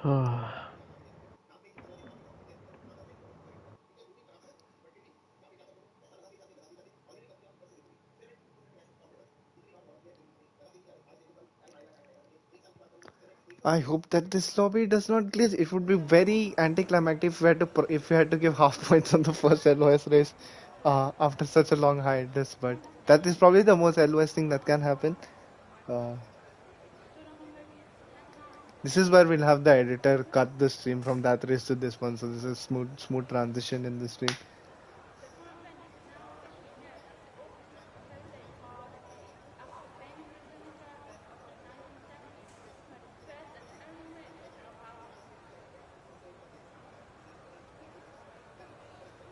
Ah, I hope that this lobby does not glitch. It would be very anticlimactic if we had to if we had to give half points on the first LOS race after such a long hiatus. But that is probably the most LOS thing that can happen. Uh, this is where we'll have the editor cut the stream from that race to this one. So this is smooth transition in the stream.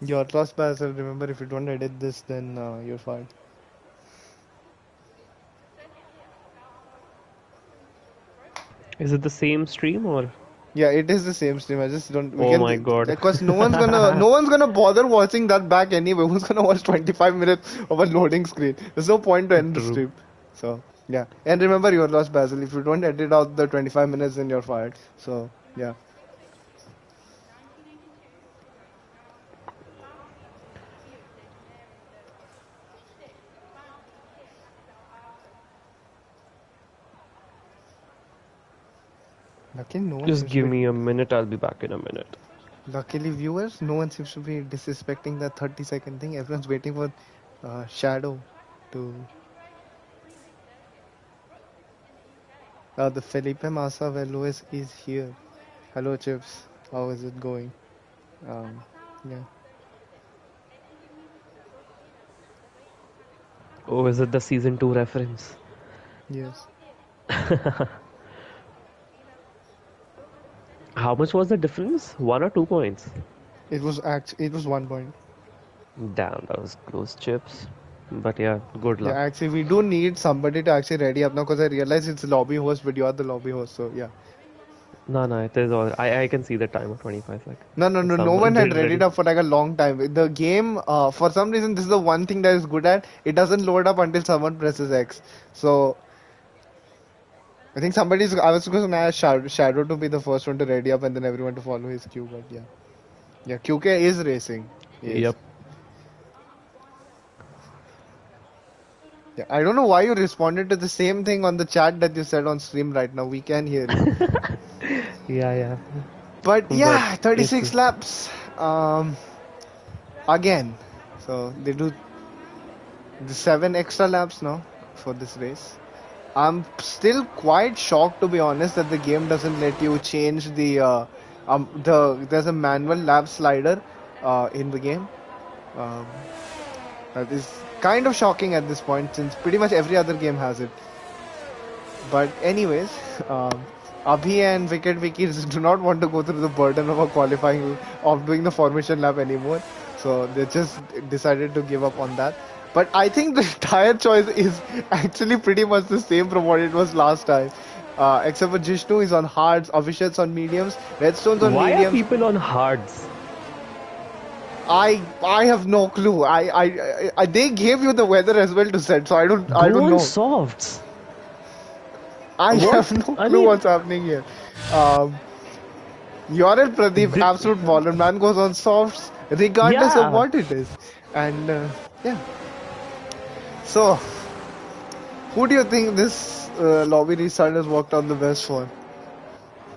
You're lost, Basil. Remember, if you don't edit this, then you're fired. is it the same stream or? Yeah, it is the same stream. I just don't. We Oh can my god. because no one's gonna bother watching that back anyway. Who's gonna watch 25 minutes of a loading screen? There's no point to end the True. stream. So yeah, and remember, you're lost, Basil. If you don't edit out the 25 minutes, then you're fired. So yeah. Luckily, no one Just seems to give be. me a minute, I'll be back in a minute. Luckily, viewers, no one seems to be disrespecting that 30-second thing. Everyone's waiting for Shadow to. The Felipe Massa Veloz is here. Hello, Chips. How is it going? Um, yeah. Oh, is it the season 2 reference? Yes. How much was the difference? 1 or 2 points? It was 1 point. Damn, that was close, chips. But yeah, good Yeah, luck. actually, we do need somebody to actually ready up now because I realize it's lobby host, but you are the lobby host, so yeah. No, no, it is all. I can see the timer 25 seconds. No Someone one had did readied ready. up for like a long time. The game, for some reason, this is the one thing that is good at. It doesn't load up until someone presses X. So I think I was going to ask Shadow to be the first one to ready up and then everyone to follow his cue, but yeah. Yeah, QK is racing. He is. Yep. Yeah, I don't know why you responded to the same thing on the chat that you said on stream right now. We can hear you. Yeah. But But yeah, it's 36 laps. Again. So they do the 7 extra laps now for this race. I'm still quite shocked, to be honest, that the game doesn't let you change there's a manual lap slider in the game. That is kind of shocking at this point, since pretty much every other game has it. But anyways, Abhi and Wicket Wikis do not want to go through the burden of a qualifying of doing the formation lap anymore, so they just decided to give up on that. But I think the tire choice is actually pretty much the same from what it was last time. Except for Jishnu is on hards, Abhishek's on mediums, Redstone's on why are mediums. people on hards? I have no clue. They gave you the weather as well to set, so I don't Go on know. softs. I What? have no I clue mean- what's happening here. Yoral Pradeep, absolute baller. Man goes on softs regardless Yeah. of what it is. And yeah. So, who do you think this lobby restart has worked out the best for?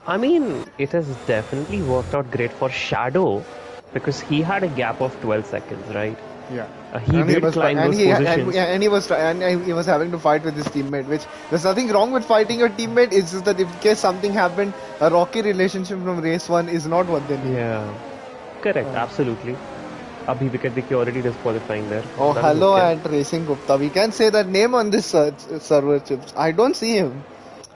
I mean, it has definitely worked out great for Shadow because he had a gap of 12 seconds, right? Yeah. He did climb those positions. And he was having to fight with his teammate, which there's nothing wrong with fighting your teammate. It's just that if in case something happened, a rocky relationship from race 1 is not what they need. Yeah. Correct, absolutely. Abhi Wicket Wiki already disqualifying there. Oh, That is hello okay. at Racing Gupta. We can say that name on this server chips. I don't see him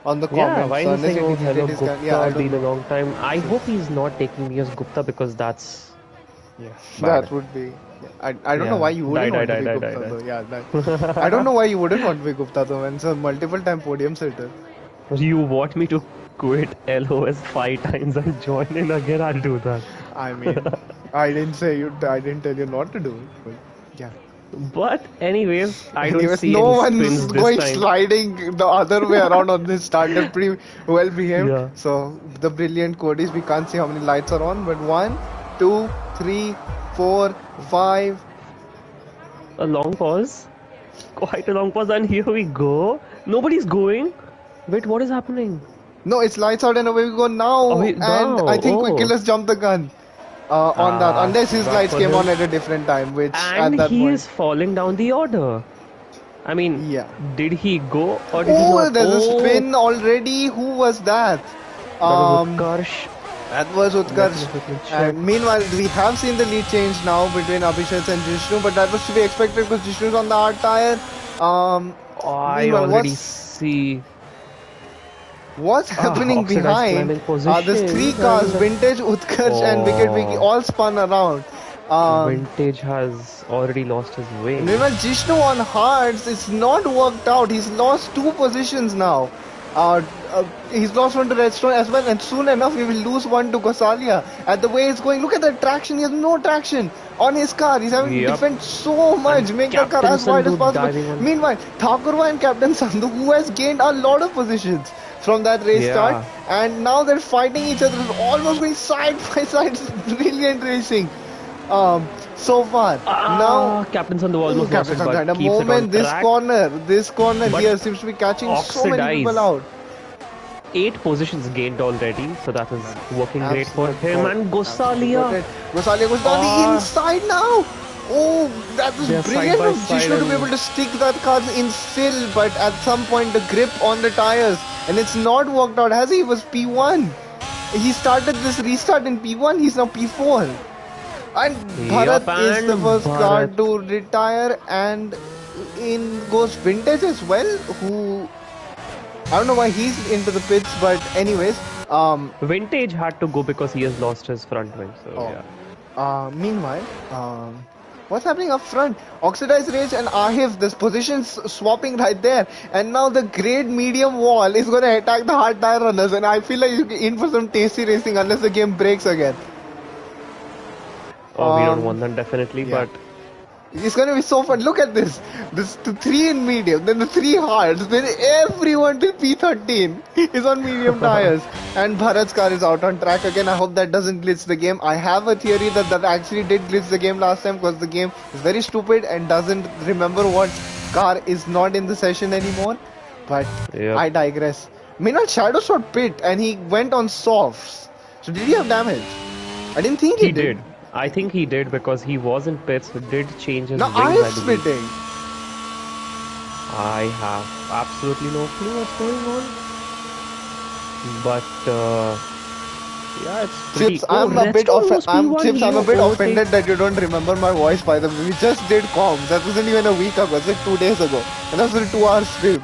on the Yeah, comments. why so is he saying, oh, unless he hello deleted his Gupta, yeah, I don't been a know. long time. I hope he's not taking me as Gupta because that's Yeah, bad. that would be. I don't know Yeah. why you wouldn't want to be Gupta Die. though. Yeah, that. I don't know why you wouldn't want to be Gupta though. When it's a multiple-time podium sitter. You want me to quit LOS 5 times and join in again? I'll do that. I mean, I didn't say you. I didn't tell you not to do it. But yeah. But anyways, I don't Anyways, see no any one's spins this going time. sliding the other way around on this start. They're pretty well behaved. Yeah. So the brilliant Codys, we can't see how many lights are on, but 1, 2, 3, 4, 5. A long pause. Quite a long pause, and here we go. Nobody's going. Wait, what is happening? No, it's lights out and away we go now. Oh, wait, and now. I think Oh. Killer's jumped the gun on that, unless his bad lights for came him. on at a different time, which And at that he point. is falling down the order. I mean, Yeah. did he go or did he Oh, not? there's a spin already. Who was that? That was Utkarsh. That was Utkarsh. Let me quickly check. And meanwhile, we have seen the lead change now between Abhishek and Jishnu, but that was to be expected because Jishnu's on the hard tire. Oh, I Meanwhile, already see. what's happening Oxidized behind? climbing position. There's 3 cars, And- Vintage, Utkarsh, and Wicket Wiki, all spun around. Vintage has already lost his way. Meanwhile, Jishnu on hards, it's not worked out. He's lost 2 positions now. He's lost one to Redstone as well, and soon enough he will lose one to Gosalia. At the way it's going, look at the traction. He has no traction on his car. He's having to Yep. defend so much, And make the car Captain as wide as Sandhu possible. diving on- Meanwhile, Thakurva and Captain Sandhu, who has gained a lot of positions from that race Yeah. start, and now they're fighting each other, almost going side by side. Brilliant racing. So far. Now Captain Sandhu almost lost Captain it, but Sandhu, at a keeps moment, it on this track. corner But here seems to be catching so many Oxidize. people out. 8 positions gained already, so that is working great for Absolute him. god. And Absolute Gosalia. god. Gosalia goes down the Ah. inside now. Oh, that was They're brilliant side by of side Jishnu to be and- able to stick that car in still, but at some point the grip on the tires, and it's not worked out, has he? He was P1. He started this restart in P1, he's now P4. And Yup, Bharat is the and first car Bharat. to retire, and in goes Vintage as well, who I don't know why he's into the pits, but anyways, Vintage had to go because he has lost his front wing. So Oh. yeah. Meanwhile, what's happening up front? Oxidized Rage and Ahif, this position's swapping right there, and now the great medium wall is going to attack the hard tire runners, and I feel like you're in for some tasty racing unless the game breaks again. Oh, we don't want that definitely, yeah. but It's gonna be so fun. Look at this. This the 3 in medium, then the 3 hards, then everyone till P13 is on medium tires. And Bharat's car is out on track again. I hope that doesn't glitch the game. I have a theory that actually did glitch the game last time because the game is very stupid and doesn't remember what car is not in the session anymore. But Yep. I digress. Meanwhile, Shadow shot pit and he went on softs. So did he have damage? I didn't think He did. I think he did because he was in pits. He did change his Now wings. I I am believe. spitting. I have absolutely no clue what's going on. But yeah, it's pretty. Chips, I'm a bit Redstone was P1, Chips, I'm a you bit overtake. offended that you don't remember my voice. By the way, we just did comms. That wasn't even a week ago. It's like 2 days ago, and that was a 2-hour stream.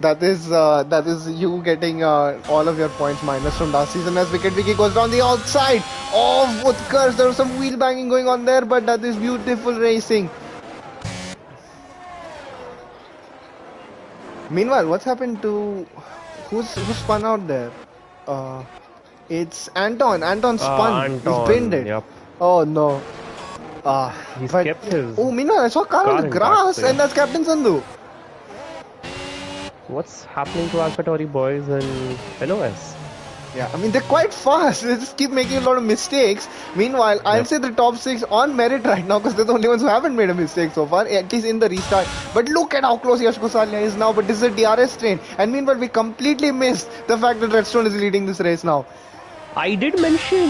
That is you getting all of your points minus from last season as Wicket Wiki goes down the outside of Utkars. There was some wheel banging going on there, but that is beautiful racing. Meanwhile, what's happened to who's spun out there? It's Anton. Anton spun. Anton, He's pinned it. yep. Oh no. He's But kept his. oh, meanwhile, I saw a car on the intact, grass, so and that's Captain Sandhu. What's happening to AlphaTauri boys and LOS? Yeah, I mean they're quite fast. They just keep making a lot of mistakes. Meanwhile, I'll Yep. say the top 6 on merit right now because they're the only ones who haven't made a mistake so far, at least in the restart. But look at how close Yash Gosalia is now. But this is a DRS train, and meanwhile we completely missed the fact that Redstone is leading this race now. I did mention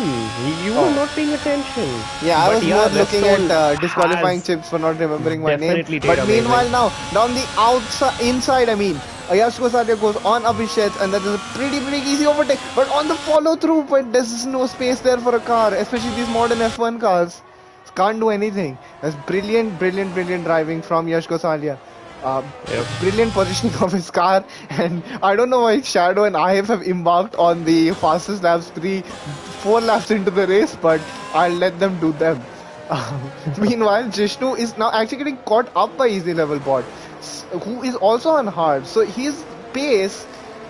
you were Oh. not paying attention. Yeah, I But was more looking Redstone at disqualifying has Chips for not remembering my name. definitely did But meanwhile, amazing. now down the outside, inside, I mean, Yash Gosalia goes on Abhishek, and that is a pretty easy overtake. But on the follow through, but there's no space there for a car, especially these modern F1 cars. Can't do anything. That's brilliant driving from Yash Gosalia. Yep. Brilliant positioning of his car, and I don't know why Shadow and I have embarked on the fastest laps 4 laps into the race, but I'll let them do them. Meanwhile, Jishnu is now actually getting caught up by Easy Level Bot, who is also on hard, so his pace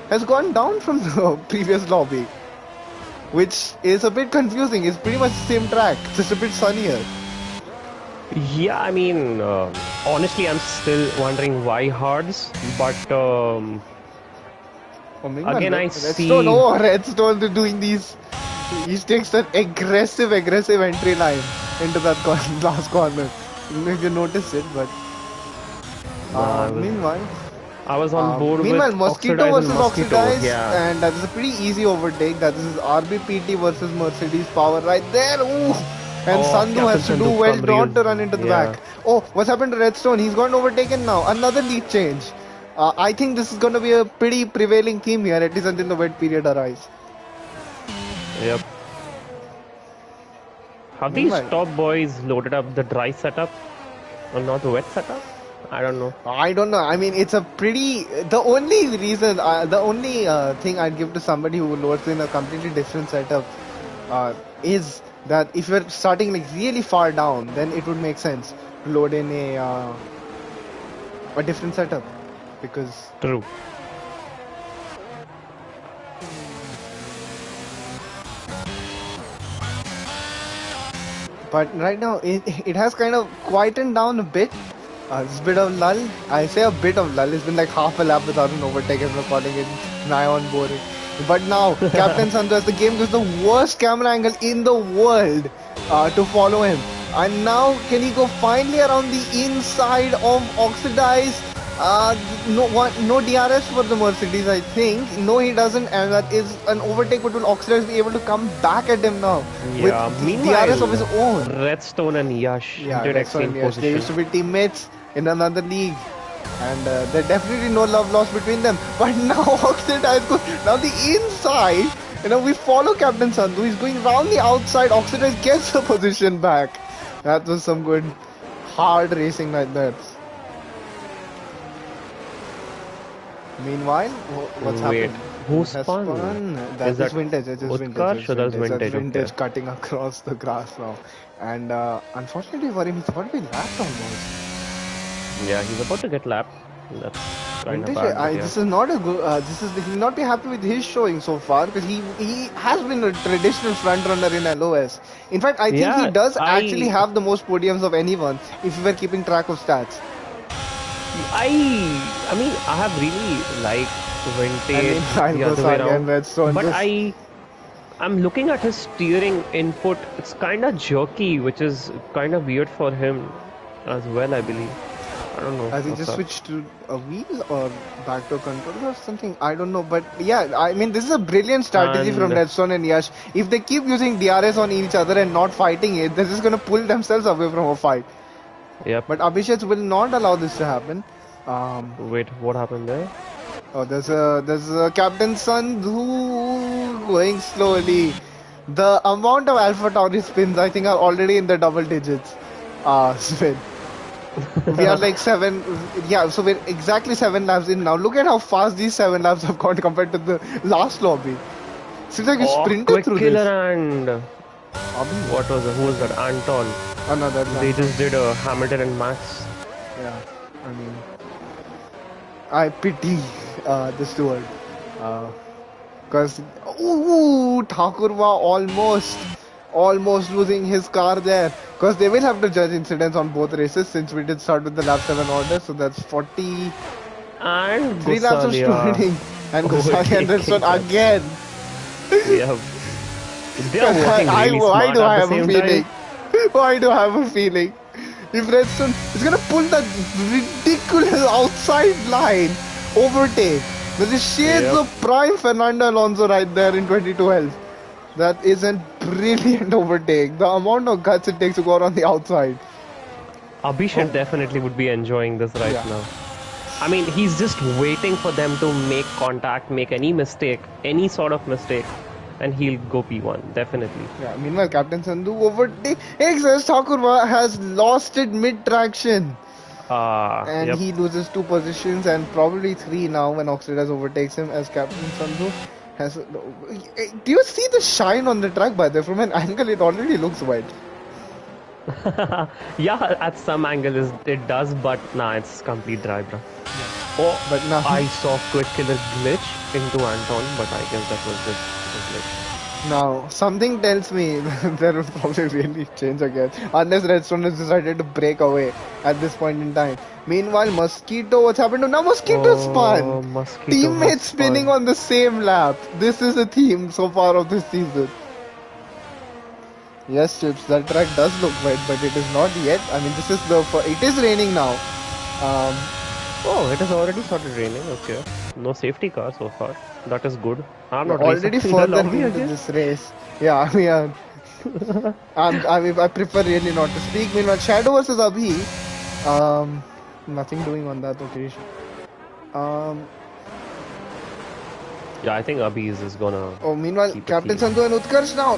has gone down from the previous lobby, which is a bit confusing. It's pretty much the same track, just a bit sunnier. Yeah, I mean, honestly, I'm still wondering why hards, but again, I see. Redstone doing these. He takes that aggressive entry line into that last corner. I don't know if you noticed it, but meanwhile. I was on board Meanwhile, with Mosquito Oxidize and versus Mosquito. Oxidize, Yeah. and that is a pretty easy overtake. That is RBPT versus Mercedes Power right there. Ooh. And Oh, Sandhu has to Captain do Sandhu well from not real- to run into the yeah. back. Oh, what's happened to Redstone? He's gotten overtaken now. Another lead change. I think this is going to be a pretty prevailing theme here, at least until the wet period arrives. Yep. Have these Meanwhile- top boys loaded up the dry setup or not the wet setup? I don't know. I don't know. I mean, it's a pretty. The only reason, the only thing I'd give to somebody who loads in a completely different setup is that if you're starting like really far down, then it would make sense to load in a different setup because True. But right now, it has kind of quietened down a bit. It's a bit of lull. I say a bit of lull. It's been like half a lap without an overtake and we're calling it nigh on boring. But now, Captain Sandhu, as the game gives the worst camera angle in the world to follow him. And now, can he go finally around the inside of Oxidize? No DRS for the Mercedes, I think. No, he doesn't, and that is an overtake. But will Oxidize be able to come back at him now Yeah. with the Meanwhile, DRS of his own? Redstone and Yash Yeah, did that's exchange right, yes. They used to position. be teammates in another league. And there's definitely no love lost between them. But now Oxidize goes now the inside. We follow Captain Sandhu. He's going round the outside. Oxidize gets the position back. That was some good hard racing like that. Meanwhile, what's Wait, happened? who Has spun? That Is is that vintage. It is vintage. Utkarsh It's or that's vintage. That's vintage? vintage Okay. cutting across the grass now. And unfortunately for him, he's about to be lapped almost. Yeah, he's about to get lapped. That's kind of bad, but yeah. This is not a good. He'll not be happy with his showing so far because he has been a traditional front runner in LOS. In fact, I think he Yeah, does actually I, have the most podiums of anyone if we were keeping track of stats. I mean, I have really liked And Vintage meanwhile, the other way Gosaki and around, Redstone but just I'm looking at his steering input. It's kind of jerky, which is kind of weird for him as well, I believe. I don't know has he what's just up. switched to a wheel or back to a controller or something? I don't know, but yeah, I mean this is a brilliant strategy from And Redstone and Yash. If they keep using DRS on each other and not fighting it, they're just gonna pull themselves away from a fight. yep. But Abhishek will not allow this to happen. Wait, what happened there? Oh, there's a Captain Sandhu going slowly. The amount of Alpha Tauri spins I think are already in the double digits. Spin. We are like yeah, so we're exactly 7 laps in now. Look at how fast these 7 laps have gone compared to the last lobby. Seems like we Oh, sprinted quick through killer this. and what was it? Who was that? Anton. Another They lap. just did a Hamilton and Max. Yeah, I mean, I pity the steward. Because, Thakurva almost losing his car there. Because they will have to judge incidents on both races since we did start with the lap 7 order. So that's 43 And laps of Gosalia stewarding. And Gosaki and overtaking Redstone them. again. Yeah, they are working really Why smart do I at the have a same feeling? time. Why do I have a feeling? If Redstone is gonna pull that ridiculous outside line overtake, there is shades Yep. of prime Fernando Alonso right there in 2012. That is a brilliant overtake. The amount of guts it takes to go around the outside. Abhishek Oh. definitely would be enjoying this right Yeah. now. I mean, he's just waiting for them to make contact, make any mistake, any sort of mistake, and he'll go P1, definitely. Yeah. Meanwhile, Captain Sandhu overtake. Exas Thakurva has lost it mid-traction. And Yep. he loses 2 positions and probably 3 now when Oxidas overtakes him as Captain Sandhu has. Do you see the shine on the track by the way? From an angle, it already looks white. Yeah, at some angle it does, but nah, it's complete dry, bro. Oh, But now, I saw quick killer glitch into Anton, but I guess that was just a glitch. now something tells me there will probably really change again unless Redstone has decided to break away at this point in time. Meanwhile, Mosquito, what's happened to now? Mosquito spun. Mosquito Teammates has spinning spun. on the same lap. This is a theme so far of this season. Yes, Chips, that track does look wet, but it is not yet. I mean, this is it is raining now. Oh, it has already started raining. Okay, no safety car so far. That is good. I'm not Already restarting the further lobby into again. this race. Yeah, I mean, I prefer really not to speak. Meanwhile, Shadow versus Abhi, nothing doing on that occasion. Yeah, I think Abhi is just gonna Oh, meanwhile, keep it Captain clean. Sandhu and Utkarsh now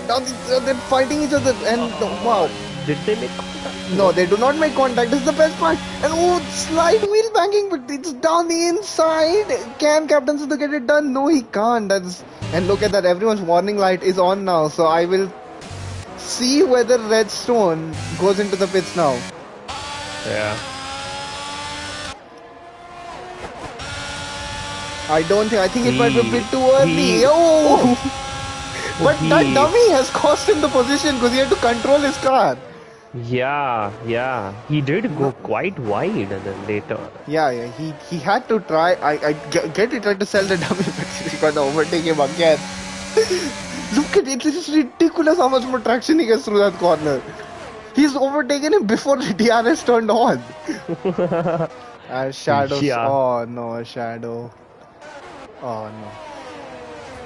they're fighting each other, and wow. Did they make contact? No, they do not make contact. This is the best part. And oh, slide wheel banging, but it's down the inside. Can Captain Sandhu get it done? No, he can't. And look at that. Everyone's warning light is on now. So I will see whether Redstone goes into the pits now. Yeah. I don't think. I think it might be a bit too early. he- Oh! But he- that dummy has cost him the position because he had to control his car. Yeah. He did go quite wide then later. Yeah. He had to try. I get it. Tried to sell the dummy, but he got to overtake him again. Look at it. It is ridiculous how much more traction he gets through that corner. He's overtaken him before the DRS turned on. Shadow. Yeah. Oh no, Shadow. Oh no.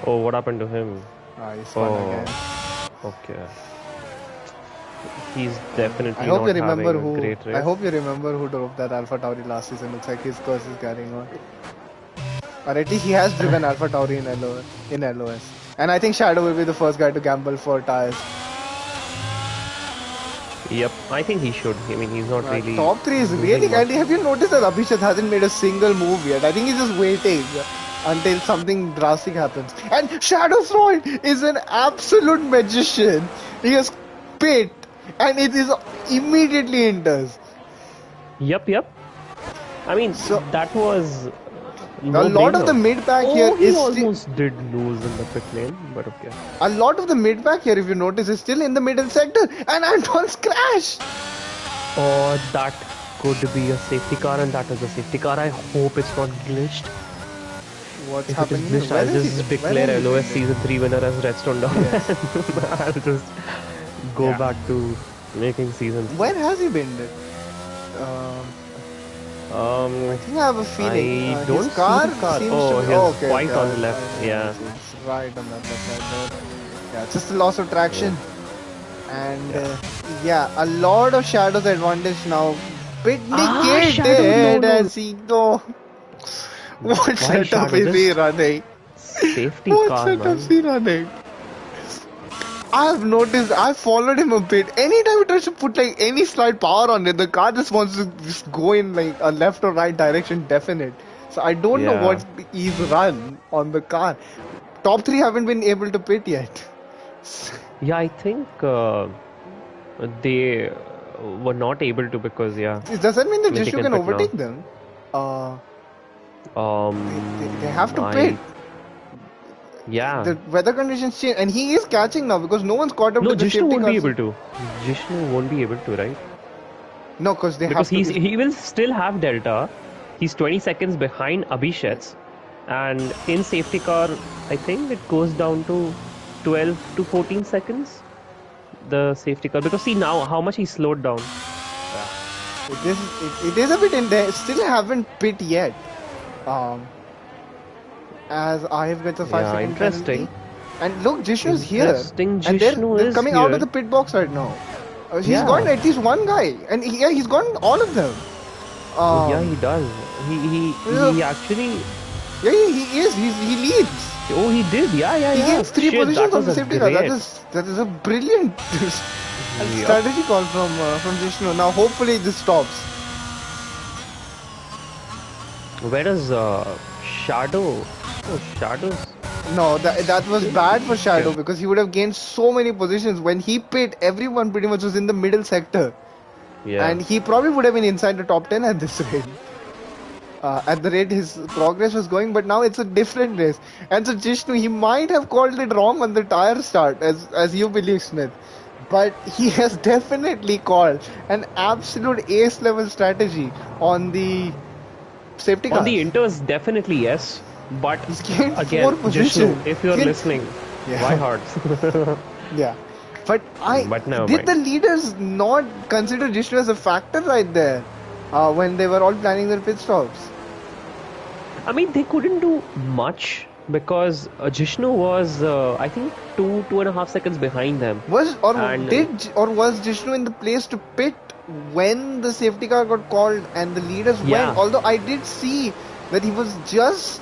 Oh, what happened to him? He spun again. Okay. He's definitely I hope not you remember having a who. great race. I hope you remember who drove that Alpha Tauri last season. Looks like his curse is carrying on. Or at least he has driven Alpha Tauri in LOS. And I think Shadow will be the first guy to gamble for tires. Yep, I think he should. I mean, he's not really. Top 3 is losing really. much. And have you noticed that Abhishek hasn't made a single move yet? I think he's just waiting until something drastic happens. And Shadow Floyd is an absolute magician. He has pit and it is immediately enters. Yep. I mean, So- that was A No lot of the brainer. mid pack here Oh, he is almost did lose in the pit lane, but okay. a lot of the mid pack here, if you notice, is still in the middle sector, and Anton's crash. Oh, that could be a safety car, and that is a safety car. I hope it's not glitched. What's If it is happening here? glitched, I'll just Where has declare he LOS been? Season 3 winner as Redstone down. Yes. I'll just go Yeah. back to making Season 3. Where has he been? Um, I Um, think I have a feeling I his don't see car the car. seems to Oh, be. he's Oh, okay, quite okay. on the left. Yeah. It's right on that left side there. Yeah, it's just a loss of traction. And Yeah. yeah, a lot of shadows advantage now. Bit Shadow, no, negated no. as he go. What Why setup Shadow? is he Just running? safety What car, setup is man. he running? I've noticed, I've followed him a bit. Anytime he tries to put like any slight power on it, the car just wants to just go in like a left or right direction definite. So I don't know Yeah. what he's run on the car. Top 3 haven't been able to pit yet. Yeah, I think they were not able to because, yeah, Does that mean that Mythic Jishu and can Pit now. overtake them? They have to I pit. Yeah. The weather conditions change, and he is catching now because no one's caught up No, to the Jishnu safety won't be cars. able to. Jishnu won't be able to, right? No, because they Because have to. he will still have Delta. He's 20 seconds behind Abhishek's. And in safety car, I think it goes down to 12 to 14 seconds. The safety car. Because see now how much he slowed down. It is a bit in there. Still haven't pit yet. As I have got the 5 second Interesting. penalty. And look, Jishnu's here. Interesting. And Jishnu they're is coming here. out of the pit box right now. He's Yeah. got at least one guy. And he's gotten all of them. Yeah, he does. He actually. Yeah, he is. He leads. Oh, he did. Yeah. He gains 3 Shit, positions that on was the a safety car. great. That is a brilliant strategy call from Jishnu. Now hopefully this stops. Where is Shadow? Oh, Shadow's. No, that was bad for Shadow because he would have gained so many positions. When he pit, everyone pretty much was in the middle sector. Yeah. And he probably would have been inside the top 10 at this rate. At the rate his progress was going, but now it's a different race. And so Jishnu, he might have called it wrong on the tire start, as you believe, Smith. But he has definitely called an absolute ace level strategy on the safety car. On the inters, definitely yes. But He's gained again, 4 positions. Jishnu, if you're listening, why hearts? Yeah. But never did mind. the leaders not consider Jishnu as a factor right there when they were all planning their pit stops? I mean, they couldn't do much because Jishnu was, I think, 2.5 seconds behind them. Was Jishnu in the place to pit when the safety car got called and the leaders went? Although I did see that he was just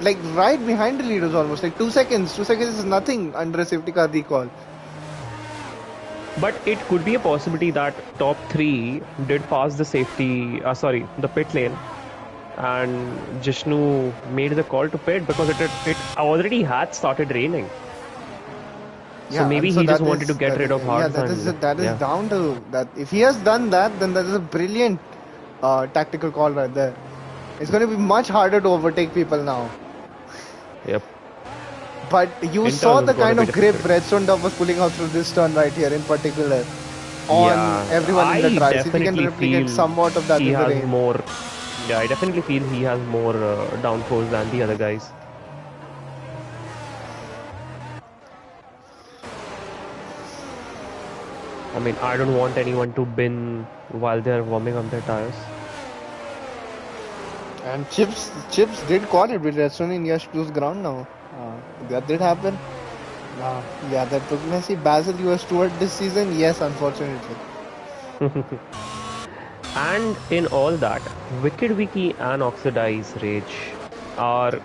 like right behind the leaders almost, like 2 seconds. 2 seconds is nothing under a safety car recall. But it could be a possibility that top 3 did pass the the pit lane, and Jishnu made the call to pit because it already had started raining. So maybe he just wanted to get rid of hards. Yeah, that is down to that. If he has done that, then that is a brilliant tactical call right there. It's going to be much harder to overtake people now. Yep. But you saw the kind of grip Redstone Dub was pulling out through this turn right here in particular on everyone in the tries. If he can replicate somewhat of that in the rain. I definitely feel he has more downforce than the other guys. I mean, I don't want anyone to bin while they're warming up their tires. And Chips did call it with Redstone in Yash 2's ground now. That did happen. Yeah, that took Messi. Basil, you were steward this season? Yes, unfortunately. And in all that, Wicked Wiki and Oxidize Rage have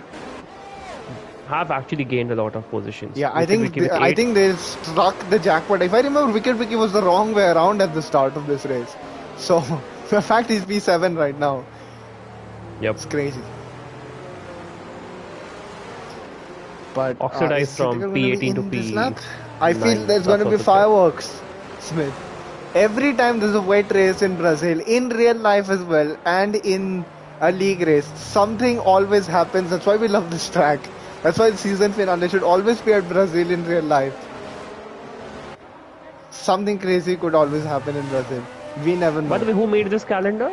actually gained a lot of positions. Yeah, I think they struck the jackpot. If I remember, Wicked Wiki was the wrong way around at the start of this race. So, the fact he's P7 right now. Yep. It's crazy. But Oxidize from P18 to P9. I feel there's going to be fireworks, Smith. Every time there's a wet race in Brazil, in real life as well, and in a league race. Something always happens. That's why we love this track. That's why the season finale should always be at Brazil in real life. Something crazy could always happen in Brazil. We never By the know. way, who made this calendar?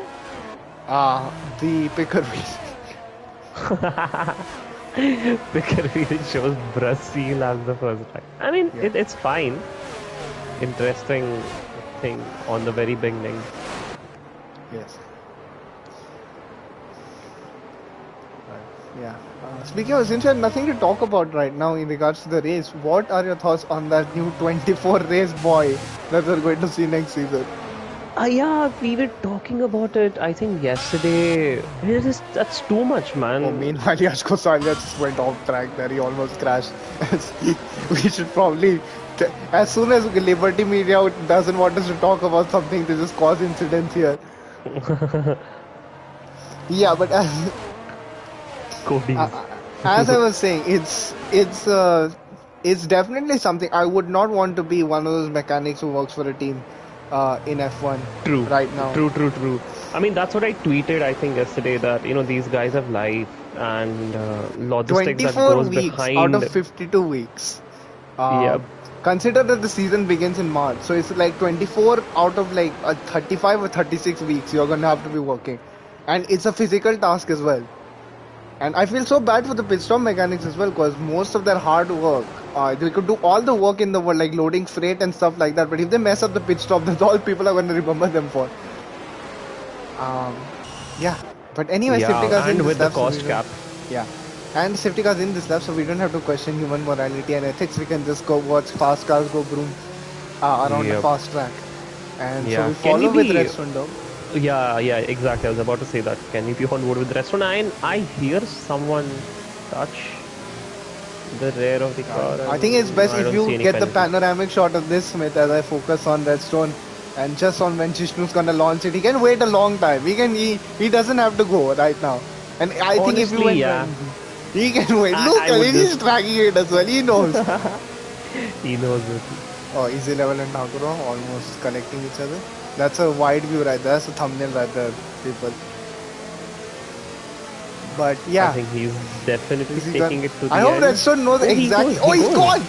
The picker wheel. Because it shows Brazil as the first time. I mean, Yeah. it's fine. Interesting thing on the very beginning. Yes. Yeah. Speaking of, since you have nothing to talk about right now in regards to the race, what are your thoughts on that new 24 race boy that we're going to see next season? Yeah, we were talking about it, I think yesterday. That's too much, man. Oh, meanwhile, Yash Kosalia just went off track there. He almost crashed. We should probably, as soon as Liberty Media doesn't want us to talk about something, they just cause incidents here. Yeah, but Cody's. as I was saying, it's definitely something. I would not want to be one of those mechanics who works for a team in F1 True. right now. True. I mean, that's what I tweeted, I think, yesterday, that, these guys have life and logistics that 24 goes weeks behind. out of 52 weeks. Yep. Consider that the season begins in March, so it's like 24 out of like 35 or 36 weeks you're gonna have to be working, and it's a physical task as well. And I feel so bad for the pit stop mechanics as well, because most of their hard work, they could do all the work in the world, like loading freight and stuff like that. But if they mess up the pit stop, that's all people are going to remember them for. Yeah. But anyway, safety cars in and this with the lap, so cost we cap. yeah. And safety cars in this lap, so we don't have to question human morality and ethics. We can just go watch fast cars go broom around the Yep. fast track. And so Yeah. we Can we follow with be- Redstone though. Yeah, exactly. I was about to say that. Can you be on board with the restaurant? And I hear someone touch the rear of the car. I think it's best I if don't you see any get the penalty. panoramic shot of this, Smith, as I focus on Redstone. And just on when Jishnu's gonna launch it, he can wait a long time. He doesn't have to go right now. And I think if you Honestly, went, yeah. he can wait. I- Look I at would it, he's just- tracking it as well. He knows. He knows it. Oh, Easy Level and Nakuro almost connecting each other. That's a wide view right there. That's a thumbnail right there, people. But yeah. I think he's definitely Is he taking done? it to the I hope end. Redstone knows Oh, he exactly. goes, Oh, he he's goes. gone!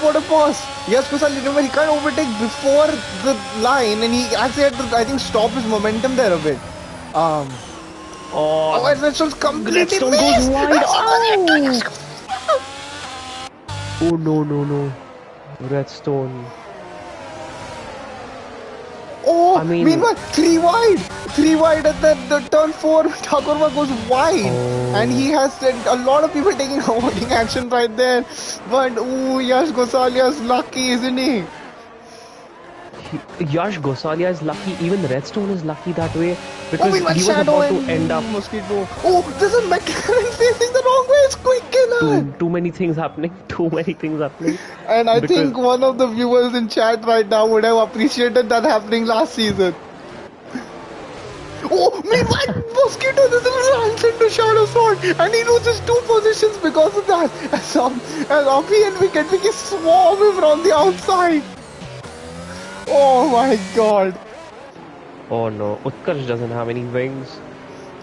What a boss! Yes, Kusal, remember he can't overtake before the line, and he actually had to, I think, stop his momentum there a bit. Oh, Oh, and Redstone's completely Redstone missed! goes wide. Redstone- oh no. Redstone. Oh, I mean- meanwhile, three wide at the turn 4. Thakurva goes wide, Oh. and he has a lot of people taking overtaking action right there. But Yash Gosalia's lucky, isn't he? Yash Gosalia is lucky. Even Redstone is lucky that way Oh, because meanwhile, he was Shadow about to and end up. Mosquito. Oh, there's a McLaren facing the wrong way. It's quick killer. Too many things happening. Too many things happening. And I Because- think one of the viewers in chat right now would have appreciated that happening last season. Oh, meanwhile, Mosquito just runs into Shadow Sword and he loses 2 positions because of that. As Api and Wicked swarm him from the outside. Oh my god. Oh no, Utkarsh doesn't have any wings.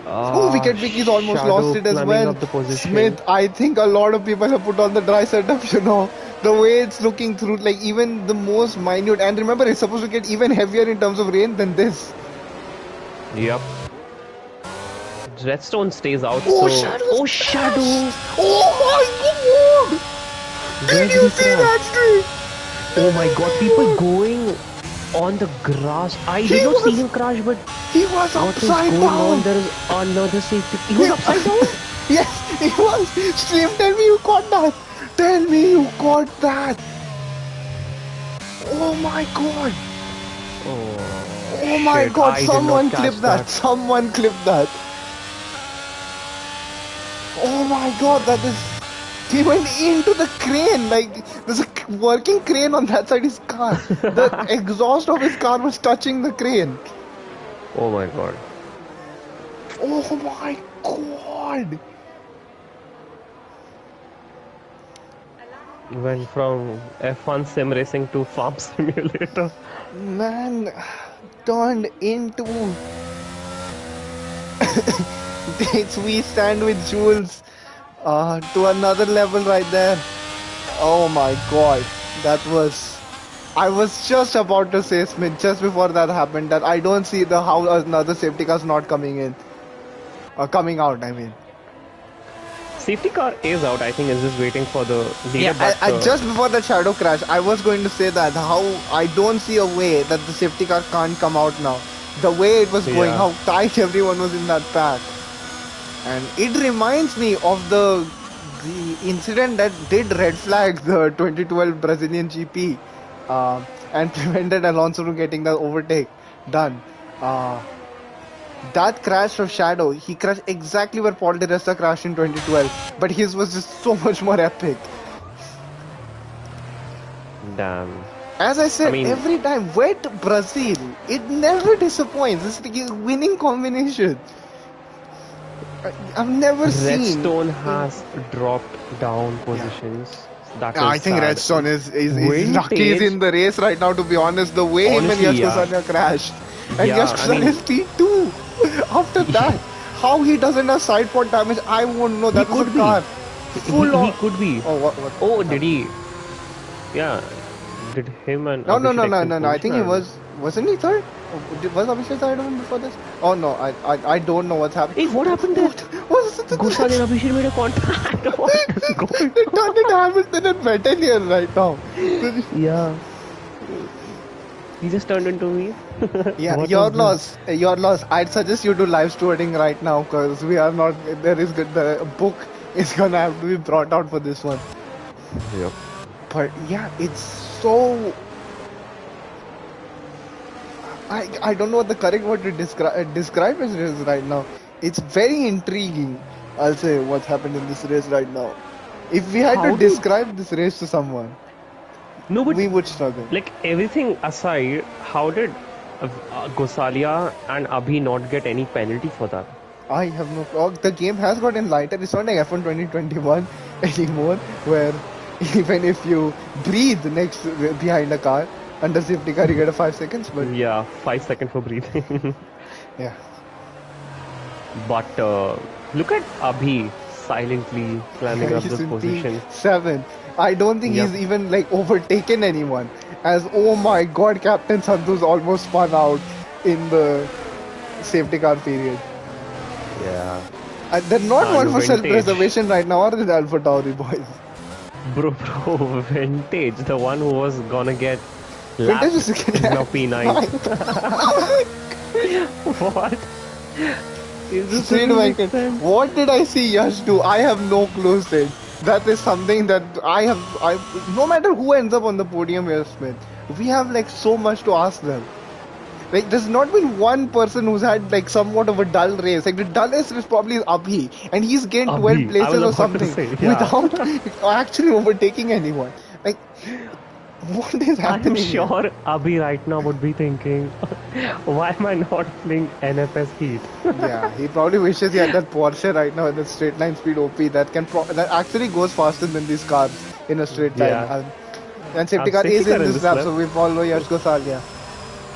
Oh, Wicked Vicky's almost Shadow lost it as climbing well. up the position. Smith, I think a lot of people have put on the dry setup, The way it's looking through, like even the most minute. And remember, it's supposed to get even heavier in terms of rain than this. Yep. Redstone stays out. Oh, so... Shadow's Oh, Shadow! Oh my god! Where Did you he see crash? that streak? Oh my god, people going on the grass. I He did not see was- him crash, but He was what is upside going on? down. There is another safety. He was Yeah. upside down? Yes, he was. Stream, tell me you caught that. Tell me you caught that. Oh my god. Oh my shit, god, I did someone not catch clip that. Someone clip that. Oh my god, that is. He went into the crane. Like, there's a working crane on that side of his car. The exhaust of his car was touching the crane. Oh my god. Oh my god. Went from F1 sim racing to farm simulator. Man, turned into. We stand with Jules to another level right there. Oh my god, that was. I was just about to say, Smith, just before that happened, that I don't see the how another safety car's not coming in, or coming out. I mean, Safety car is out. I think is just waiting for the leader. yeah, But just before the shadow crash, I was going to say that how I don't see a way that the safety car can't come out now. The way it was going, yeah, how tight everyone was in that pack. And it reminds me of the incident that did red flag the 2012 Brazilian GP and prevented Alonso from getting the overtake done. That crash of Shadow, he crashed exactly where Paul Di Resta crashed in 2012, but his was just so much more epic. damn. As I said, I mean, every time, wet Brazil, it never disappoints. It's like a winning combination. I've never seen. Redstone has dropped down positions. That I is think sad. Redstone is lucky he's Vintage. in the race right now, to be honest. The way him and Honestly, Yash yeah. Kusanya crashed. And Yeah, Yash I Kusanya mean, is P2. After that, how he doesn't have side pod damage, I won't know. he That was a could be. car. Full He on. could be. Oh, what? Oh, did he? Yeah. Did him and No, no, no, Abhishek no, exchange no, no. I think he position? wasn't he third? Was Abhishek third of him before this? Oh no, I don't know what's happening. Hey, what happened there? What's Goswami and Abhishek made a contact. What is going They on? turned it Hamilton and Vettel here right now. Yeah. He just turned into me. Yeah, What your was this? loss. Your loss. I'd suggest you do live stewarding right now, because we are not. There is good. The book is gonna have to be brought out for this one. Yep. But yeah, it's so. I don't know what the correct word to describe this race right now. It's very intriguing. I'll say what's happened in this race right now. If we had How to did- describe this race to someone, No, but we would struggle. like everything aside, how did Gosalia and Abhi not get any penalty for that? I have no. Oh, the game has gotten lighter. It's not like F1 2021 anymore, where even if you breathe next behind a car under safety car, you get a 5 seconds. But Yeah, 5 seconds for breathing. yeah, But look at Abhi silently climbing up he's this in position. P7. I don't think Yep. he's even like overtaken anyone. As oh my god, Captain Sandhu's almost spun out in the safety car period. Yeah. They're not And one for vintage. self-preservation right now, are they, the Alpha Tauri boys? Bro, Vintage, the one who was gonna get lapped, Vintage is now P9. What? Is this Sweet really make Venkat, sense? what did I see Yash do? I have no clue, Sid. That is something that no matter who ends up on the podium here, Smith, we have like so much to ask them. Like, there's not been one person who's had like somewhat of a dull race. Like, the dullest is probably Abhi, and he's gained 12 Abhi, I places was or about to something say, yeah. without actually overtaking anyone. Like, what is I'm happening? here? sure Abhi right now would be thinking, why am I not playing NFS Heat? Yeah, he probably wishes he had that Porsche right now, the straight line speed OP that actually goes faster than these cars in a straight line. Yeah. And safety And car safety is car in in this this lap, lap. so we follow Yash Gosalia.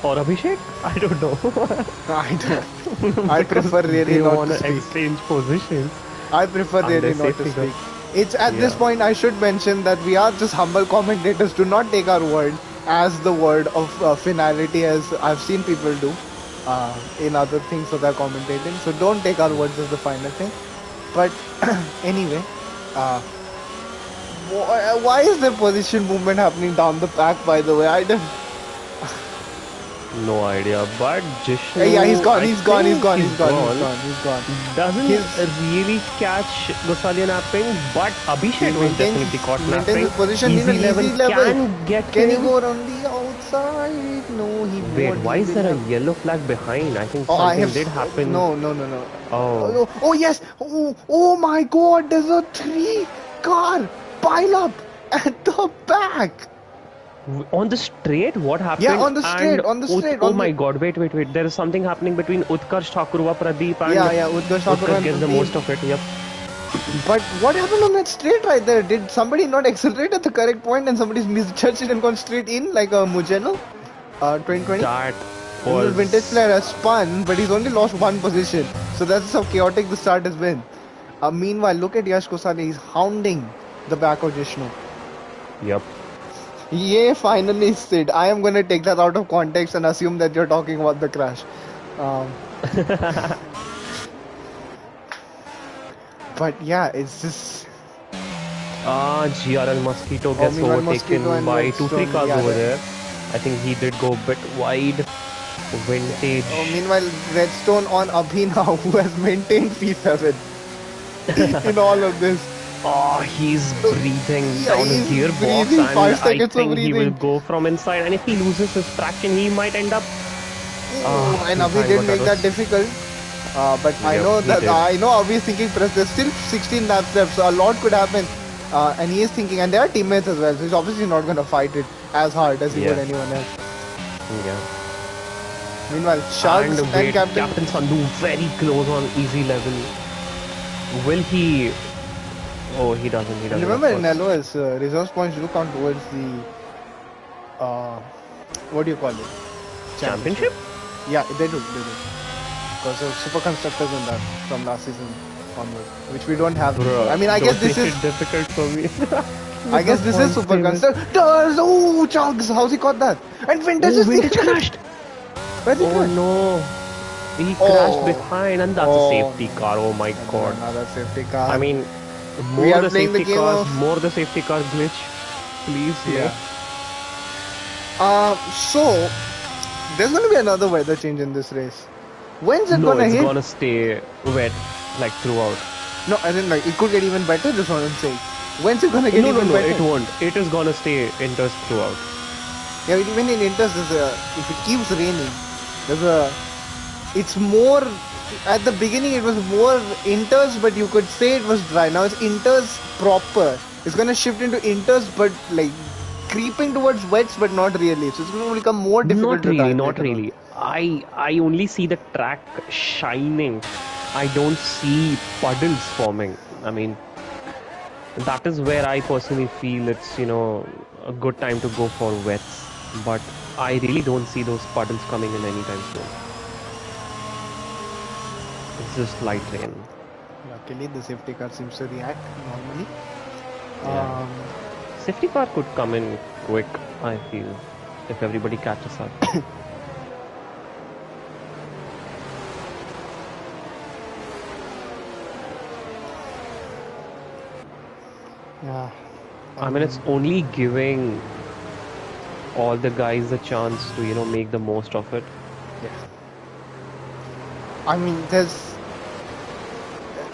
Or Abhishek? I don't know. I don't. I Because prefer really they not want to to speak. exchange positions. I prefer And really their not to safety car. speak. It's at this Yeah. point I should mention that we are just humble commentators. Do not take our word as the word of finality, as I've seen people do in other things that they're commentating. So don't take our words as the final thing. But anyway, why is there position movement happening down the pack? By the way, I don't. No idea. But Jishnu. Yeah, he's gone. I He's gone. He's think gone. he's He's gone. He's gone. Doesn't His- really catch Gosalia napping, but Abhishek was definitely caught maintains napping. his position in an level easy level. can get Can he him. go around the outside? No, he Wait, won't. why He is will there a have- yellow flag behind? I think Oh, I something have. did happen. No. Oh. Oh yes. Oh my God! There's a 3-car pile up at the back. On the straight, what happened? Yeah, on the straight, And on the straight, Oh on my the- God! Wait. There is something happening between Utkarsh Thakurva, Pradeep, and Yeah. Utkarsh Thakur and gets the Pradeep. most of it. Yep. But what happened on that straight right there? Did somebody not accelerate at the correct point and somebody's misjudged it and gone straight in like a Mugello? 2020. That The vintage was player has spun, but he's only lost one position. So that's how chaotic the start has been. Meanwhile, look at Yash Kosale. He's hounding the back of Jishnu. yep. Yeah, finally, Sid. I am gonna take that out of context and assume that you're talking about the crash. Um, but yeah, it's just. GRL Mosquito Oh, gets meanwhile, Mosquito overtaken and by 2-3 Redstone. cars Yeah, over there. I think he did go a bit wide. Oh, Vintage. meanwhile, Redstone on Abhi now, who has maintained P7 in all of this. Oh, he's Look, breathing yeah, down his he's gearbox, breathing. and Five I seconds of think he will breathing. go from inside. And if he loses his traction, he might end up. Oh, and Abhi My did God, that make that was. difficult. But Yep, he did. I know Abhi is thinking, press. There's still 16 laps left, so a lot could happen. And he is thinking, and there are teammates as well, so he's obviously not going to fight it as hard as he would Yeah, anyone else. yeah. Meanwhile, And Shugs and wait, Captain. Captain Sandhu very close on easy level. Will he? Oh, he doesn't. He And doesn't, of remember, in course. LOS, resource points do count towards the uh, what do you call it? Championship. Championship? Yeah, they do. Because of super constructors in that from last season onward, which we don't have this. I Bro, mean, I guess don't this make is. it difficult for me. I With the guess this is points super table. constructors. Oh, Chugs! How's he caught that? And Vintage Oh, is the Vintage crashed. Where's he Oh crashed? no. He crashed Oh, behind, and that's a oh, safety car. Oh my God. another safety car. I mean, We more are the playing the safety game cars, of more the safety car glitch. Please, no. yeah. So there's gonna be another weather change in this race. When's it No, gonna it's hit? gonna stay wet, like throughout. No, I think like it could get even better. That's what I'm saying. When's it gonna get No, no, even no, better? it won't. It is gonna stay indoors throughout. Yeah, even in Inters, if it keeps raining, there's a. It's more. At the beginning, it was more Inters, but you could say it was dry. Now it's Inters proper. It's gonna shift into Inters, but like creeping towards wets, but not really. So it's gonna become more difficult Not to really, drive not later on. really. I only see the track shining. I don't see puddles forming. I mean, that is where I personally feel it's, a good time to go for wets. But I really don't see those puddles coming in anytime soon. It's just light rain. Luckily, the safety car seems to react normally. Yeah. Um, Safety car could come in quick, I feel, if everybody catches up. yeah. I mean, it's only giving all the guys the chance to, make the most of it. Yeah. I mean,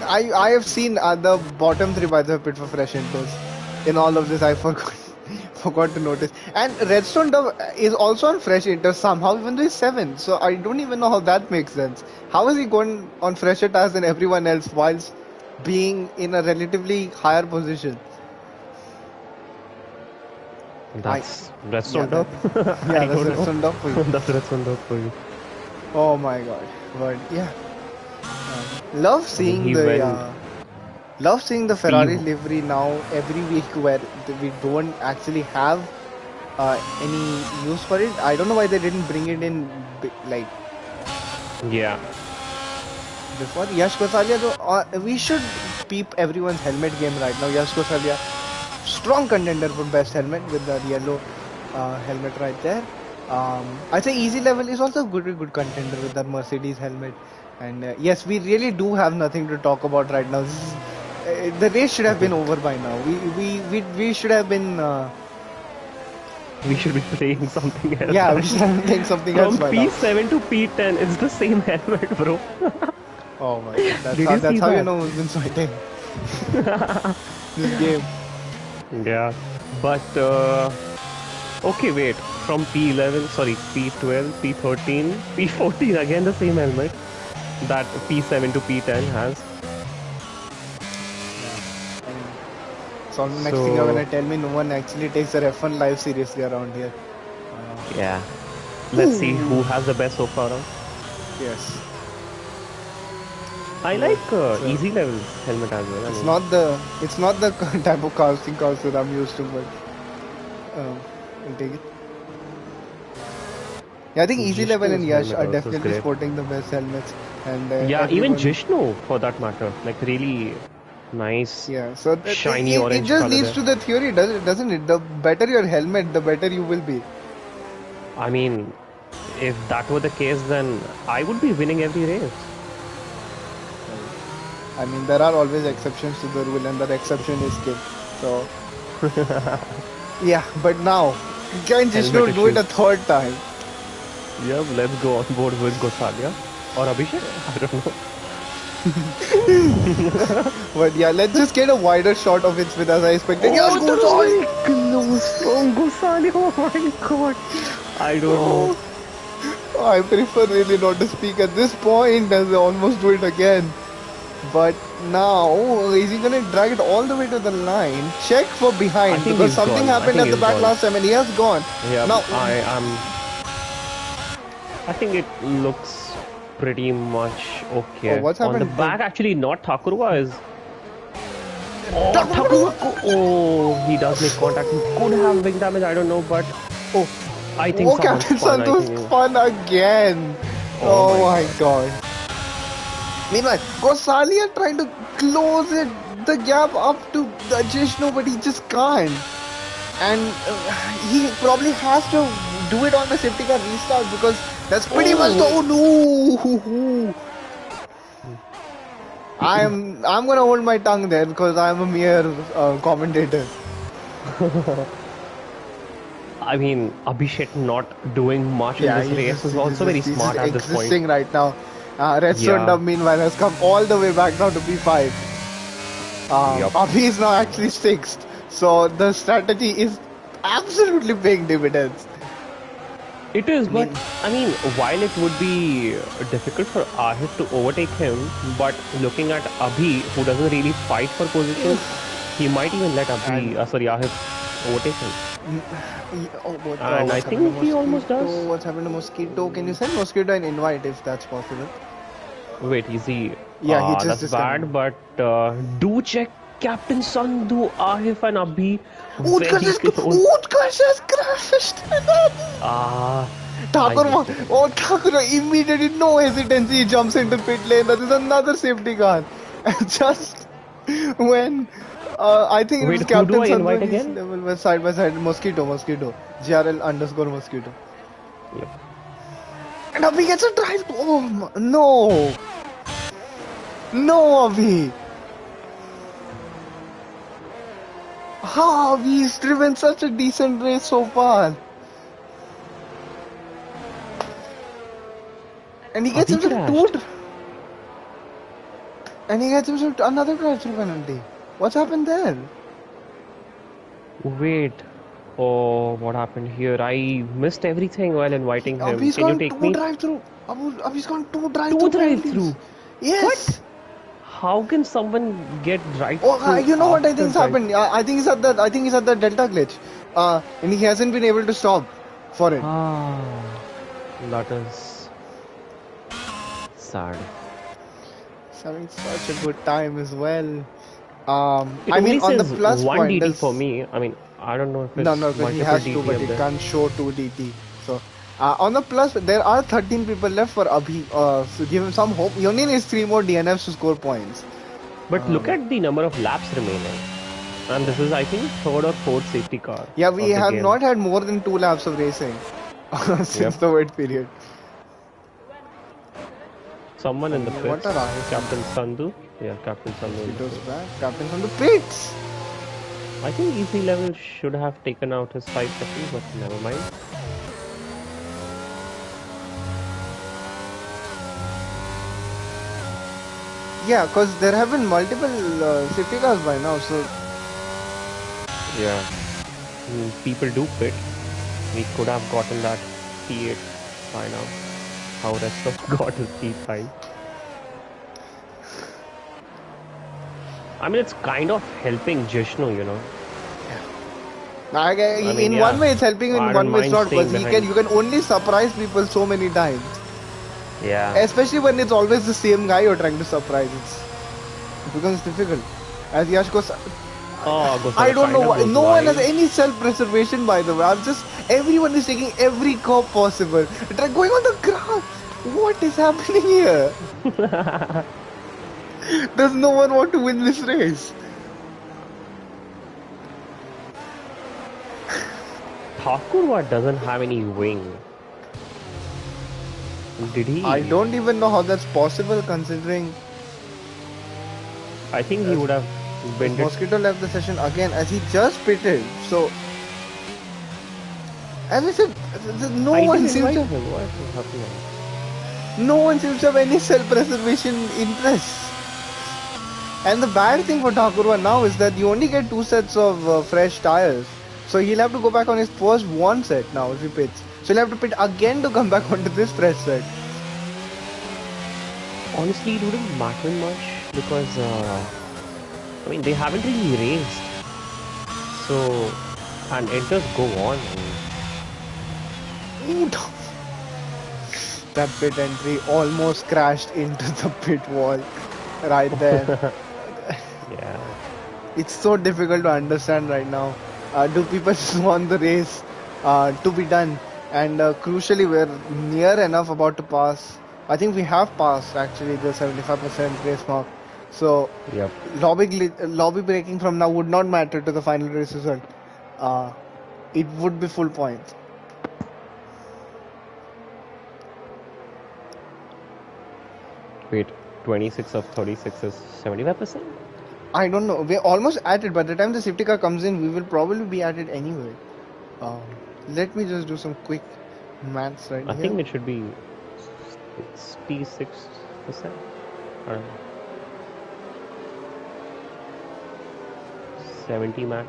I have seen the bottom three by the pit for fresh intros. In all of this, I forgot to notice. And Redstone Dove is also on fresh intros somehow, even though he's 7. So I don't even know how that makes sense. How is he going on fresher tires than everyone else whilst being in a relatively higher position? That's Yeah, Redstone that, Dub. yeah, I that's don't know. Redstone Dove for you. That's Redstone Dub for you. Oh my god. But yeah. Love I mean, seeing he the went. love seeing the He, Ferrari livery now every week where we don't actually have any use for it. I don't know why they didn't bring it in like yeah. before. Yash Gosalia though, we should peep everyone's helmet game right now. Yash Gosalia, strong contender for best helmet with the yellow helmet right there. I'd say easy level is also good contender with that Mercedes helmet. And yes, we really do have nothing to talk about right now. This is, the race should have been over by now. We should have been. We should be playing something else. Yeah, we should have been playing something else From by now. P7 to P10, it's the same helmet, bro. Oh my god, that's Did how, you see that's how you that? know who's been sweating this game. Yeah. But, okay, wait. From P11, sorry, P12, P13, P14, again the same helmet that P7 to P10 has. So next thing you're gonna tell me no one actually takes their F1 live seriously around here. Yeah. Let's see who has the best so far. Yes. I like easy level helmet as well. It's not the type of casting cars that I'm used to, but I'll take it. Yeah, I think Easy Level and Jishnu's Yash helmet are also is definitely great. sporting the best helmets, and Yeah, even everyone. Jishnu for that matter. Like really nice, Yeah, so shiny it orange just color leads there. to the theory, doesn't it? The better your helmet, the better you will be. I mean, if that were the case, then I would be winning every race. Well, I mean, there are always exceptions to the rule, and that exception is skill. So, yeah, but now, can Helmet Jishnu do it issue. a third time? Yep, let's go on board with Gosalia or Abhishek. I don't know. But yeah, let's just get a wider shot of it with as I expected. Yes, Oh, that goes was all. very close from Gosalia. Oh my god. I don't know. Oh, I prefer really not to speak at this point as I almost do it again. But now, is he gonna drag it all the way to the line? Check for I behind think because he's something gone. I happened think at the he's back gone. last time and he has gone. Yeah, Now, I am. I think it looks pretty much oh, okay. what's On the happened? back, actually, not Thakurwa is. Oh, Takurwa! Thakurwa! Oh, he does make contact. He could have wing damage. I don't know, but Oh, I think oh, someone Captain spun. I Santos think. spun again. Oh Oh my my god. god. Meanwhile, Gosalia trying to close the gap up to the Jishnu, but he just can't. And he probably has to do it on the safety car restart because that's pretty much the. Oh, Oh no! I'm gonna hold my tongue there because I'm a mere commentator. I mean, Abhishek not doing much in Yeah, this race is also very he's just smart at this point. existing right now. Redstone Yeah. Dub meanwhile has come all the way back now to P5. Yup. Abhi is now actually sixth, so the strategy is absolutely paying dividends. It is, I but mean, I mean, while it would be difficult for Ahit to overtake him, but looking at Abhi, who doesn't really fight for positions, he might even let and Ahit overtake him. And I what's happened to think he almost Mosquito? does. What's happened to Mosquito? Can you send Mosquito an invite if that's possible? Wait, is he? Yeah, he just That's disconnected. bad, but do check Captain Sandhu, Ahif, and Abhi very close. Utkarsh has crashed! Ah, I Thakur, missed it again. oh Thakur immediately, no hesitancy, he jumps into pit lane. That is another safety car. And just when I think it Wait, was who do Captain I Sandhu invite and his again? level were side by side. Mosquito. GRL underscore Mosquito. Yep. And Abhi gets a drive. No. No, Abhi. How he's driven such a decent race so far. And he gets Abhi himself crashed. another drive-through penalty. What's happened there? Wait. Oh, what happened here? I missed everything while inviting him. Abhi's Can you gone take two me? drive-through. Abhi's gone two Two drive-through penalties. drive-through. What? Yes. How can someone get Oh, drive-through you know what I after think's drive? happened? I think he's at the Delta glitch. And he hasn't been able to stop for it. Ah, that is sad. He's having such a good time as well. It I mean, only on the says plus one point, DT for there's me. I mean, I don't know if no, it's because he multiple has to, DT but up it there. can't show 2 DT. So, on the plus, there are 13 people left for Abhi. So give him some hope. He only needs 3 more DNFs to score points. But look at the number of laps remaining. And this is, I think, third or fourth safety car Yeah, we of the have game. not had more than 2 laps of racing since Yep. the wait period. Someone in the What pits. are our Captain Sandhu. Yeah, Captain Sandhu in the Mosquitoes pits. back. Captain's on the pits. I think easy level should have taken out his 530, but never mind. Yeah, because there have been multiple safety cars by now. So Yeah. People do pit. We could have gotten that P8 by now. How rest of got his P5. I mean, it's kind of helping Jishnu, you know. in one way it's helping, in I one don't way it's mind not, staying because behind. you can only surprise people so many times. Yeah. Especially when it's always the same guy you're trying to surprise. It becomes difficult. As Yash goes, Oh, I Gosala don't know kinda why. goes No one has wide. any self-preservation, by the way. Everyone is taking every curb possible. They're going on the ground. What is happening here? Does no one want to win this race? Thakurwa doesn't have any wing. Did I he? don't even know how that's possible considering I think he would have as bent it. Mosquito left the session again as he just pitted. So, as I said, no I one didn't seems invite to him. What is happening? no one seems to have any self-preservation interest. And the bad thing for Thakurwa now is that you only get 2 sets of fresh tires. So he'll have to go back on his first 1 set now if he pits. So he'll have to pit again to come back onto this fresh set. Honestly, it wouldn't matter much because I mean they haven't really raced. So and it does go on. That pit entry almost crashed into the pit wall right there. Yeah. It's so difficult to understand right now. Do people just want the race to be done? And crucially, we're near enough about to pass. I think we have passed actually the 75% race mark. So Yep. lobby breaking from now would not matter to the final race result. It would be full points. Wait, 26 of 36 is 75%? I don't know. We're almost at it. By the time the safety car comes in, we will probably be at it anyway. Let me just do some quick maths right I here. think it should be 66%. I don't know. 70 max.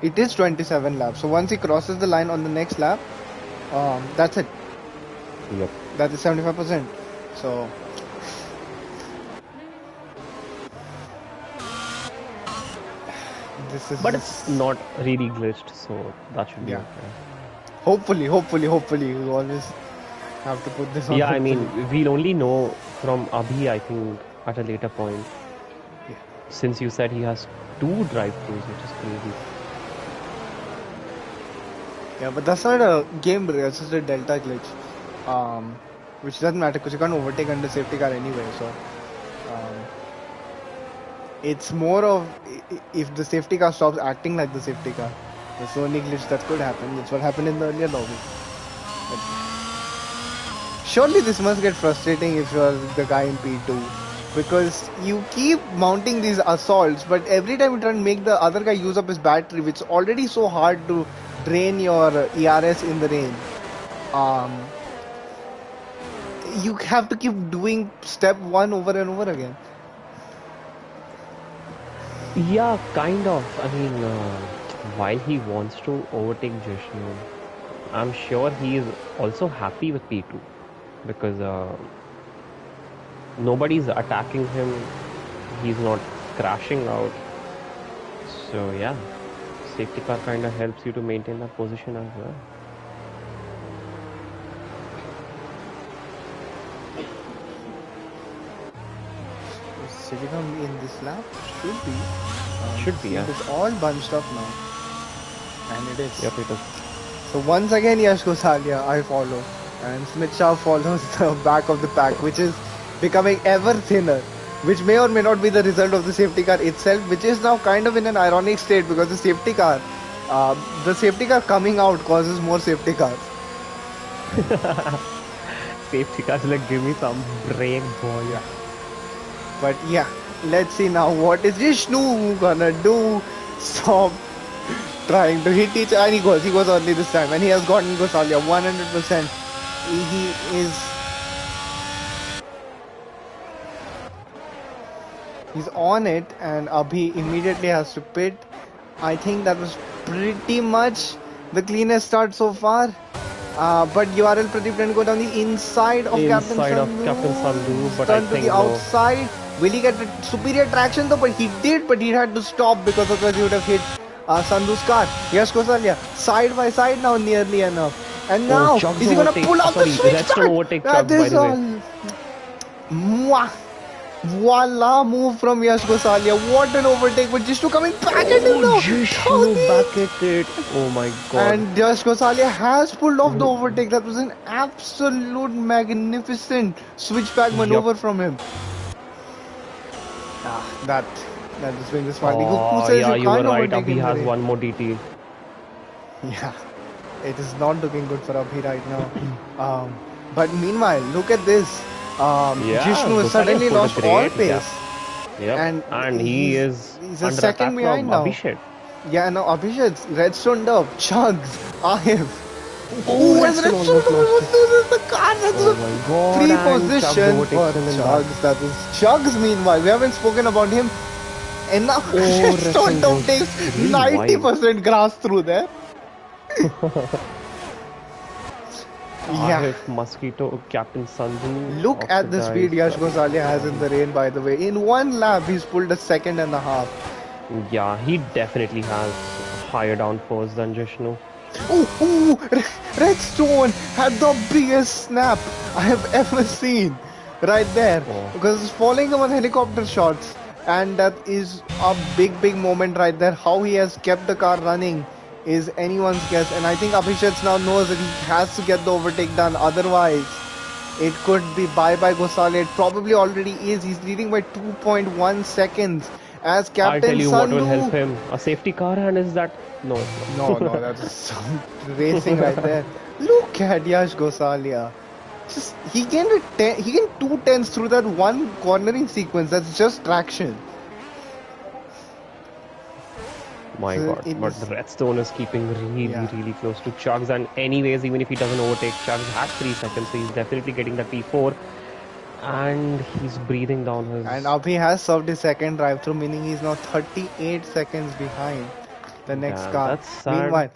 It is 27 laps. So once he crosses the line on the next lap, that's it. Yep. That is 75%. So this is. But it's not really glitched, so that should be Yeah. okay. Hopefully. You always have to put this on. Yeah, I hopefully. mean, we'll only know from Abhi, I think, at a later point. Yeah. Since you said he has 2 drive-throughs, which is crazy. Yeah, but that's not a game break. It's just a delta glitch, which doesn't matter because you can't overtake under safety car anyway. So it's more of if the safety car stops acting like the safety car. That's the only glitch that could happen. That's what happened in the earlier lobby. But surely this must get frustrating if you're the guy in P2 because you keep mounting these assaults, but every time you try and make the other guy use up his battery, which is already so hard to drain your ERS in the rain. You have to keep doing step 1 over and over again. Yeah, kind of. I mean, while he wants to overtake Jishnu, I'm sure he is also happy with P2 because nobody's attacking him. He's not crashing out. So yeah, safety car kind of helps you to maintain that position as well. Sitting on in this lap should be. Yeah. It's all bunched up now, and it is. Yep, it is. So once again, Yash Gosalia, I follow, and Smith Shah follows the back of the pack, which is becoming ever thinner, which may or may not be the result of the safety car itself, which is now kind of in an ironic state because the safety car coming out causes more safety cars. Safety cars like give me some break, boy. Yeah. But yeah, let's see now what is Vishnu gonna do. Stop trying to hit each, and he goes early this time, and he has gotten Gosalia 100%. He's on it, and Abhi immediately has to pit. I think that was pretty much the cleanest start so far. But URL Pradeep didn't go down the inside of Captain Sandhu, but turned I to think the outside. Will he get the superior traction though? But he did, but he had to stop because otherwise he would have hit Sandhu's car. Yash Gosalia, side by side now, nearly enough. And Oh, now, Chugs is he gonna overtake. pull out the Sorry, switch Redstone start? overtake That Chugs, by is the way. all. Mwah. Voila, move from Yash Gosalia. What an overtake, but Jishnu coming back at him Oh, now. Jishnu back Tony! at it. Oh my god. And Yash Gosalia has pulled off the overtake. That was an absolute magnificent switchback Yup. maneuver from him. That is being the smarty. Who Oh, says yeah, you you were can't right. overtake Abhi in the has rain? one more DT. Yeah, it is not looking good for Abhi right now. But meanwhile, look at this. Yeah, Jishnu has Gosali has suddenly pulled a lost all great gap. pace, Yep. and And he he's is he's a under second attack from behind now. Abhishek. Yeah, now Abhishek's redstone up, Chugs, Ahif. Oh, Oh, and Redstone redstone almost lost almost it. loses the car. That's Oh a my god, free and Chugs position for overtakes him in that. Chugs. That is Chugs. Meanwhile, we haven't spoken about him. And now Oh, redstone Redstone top goes takes really wide. 90% grass through there. Yeah. Ahif, Mosquito, Captain Sandhu, Look at the speed Oxidized, Yash Gosalia has in the rain, by the way. In one lap, he's pulled a second and a half. Yeah, he definitely has higher downforce than Jishnu. Redstone had the biggest snap I have ever seen. Right there. Oh, Because it's following him on helicopter shots. And that is a big moment right there. How he has kept the car running is anyone's guess. And I think Abhishek now knows that he has to get the overtake done. Otherwise, it could be bye-bye Gosale. It probably already is. He's leading by 2.1 seconds. As I'll tell Captain you what will help Sandhu. him. A safety car, and is that? No, it's No, not. that's some racing right there. Look at Yash Gosalia. Just he gained he gained 2 tenths through that one cornering sequence. That's just traction. My So god, it but is, Redstone is keeping really close to Chugs, and anyways, even if he doesn't overtake, Chugs has 3 seconds, so he's definitely getting that P4, and he's breathing down and his. Abhi has served his second drive through, meaning he's now 38 seconds behind the next Damn, car. that's sad. Meanwhile,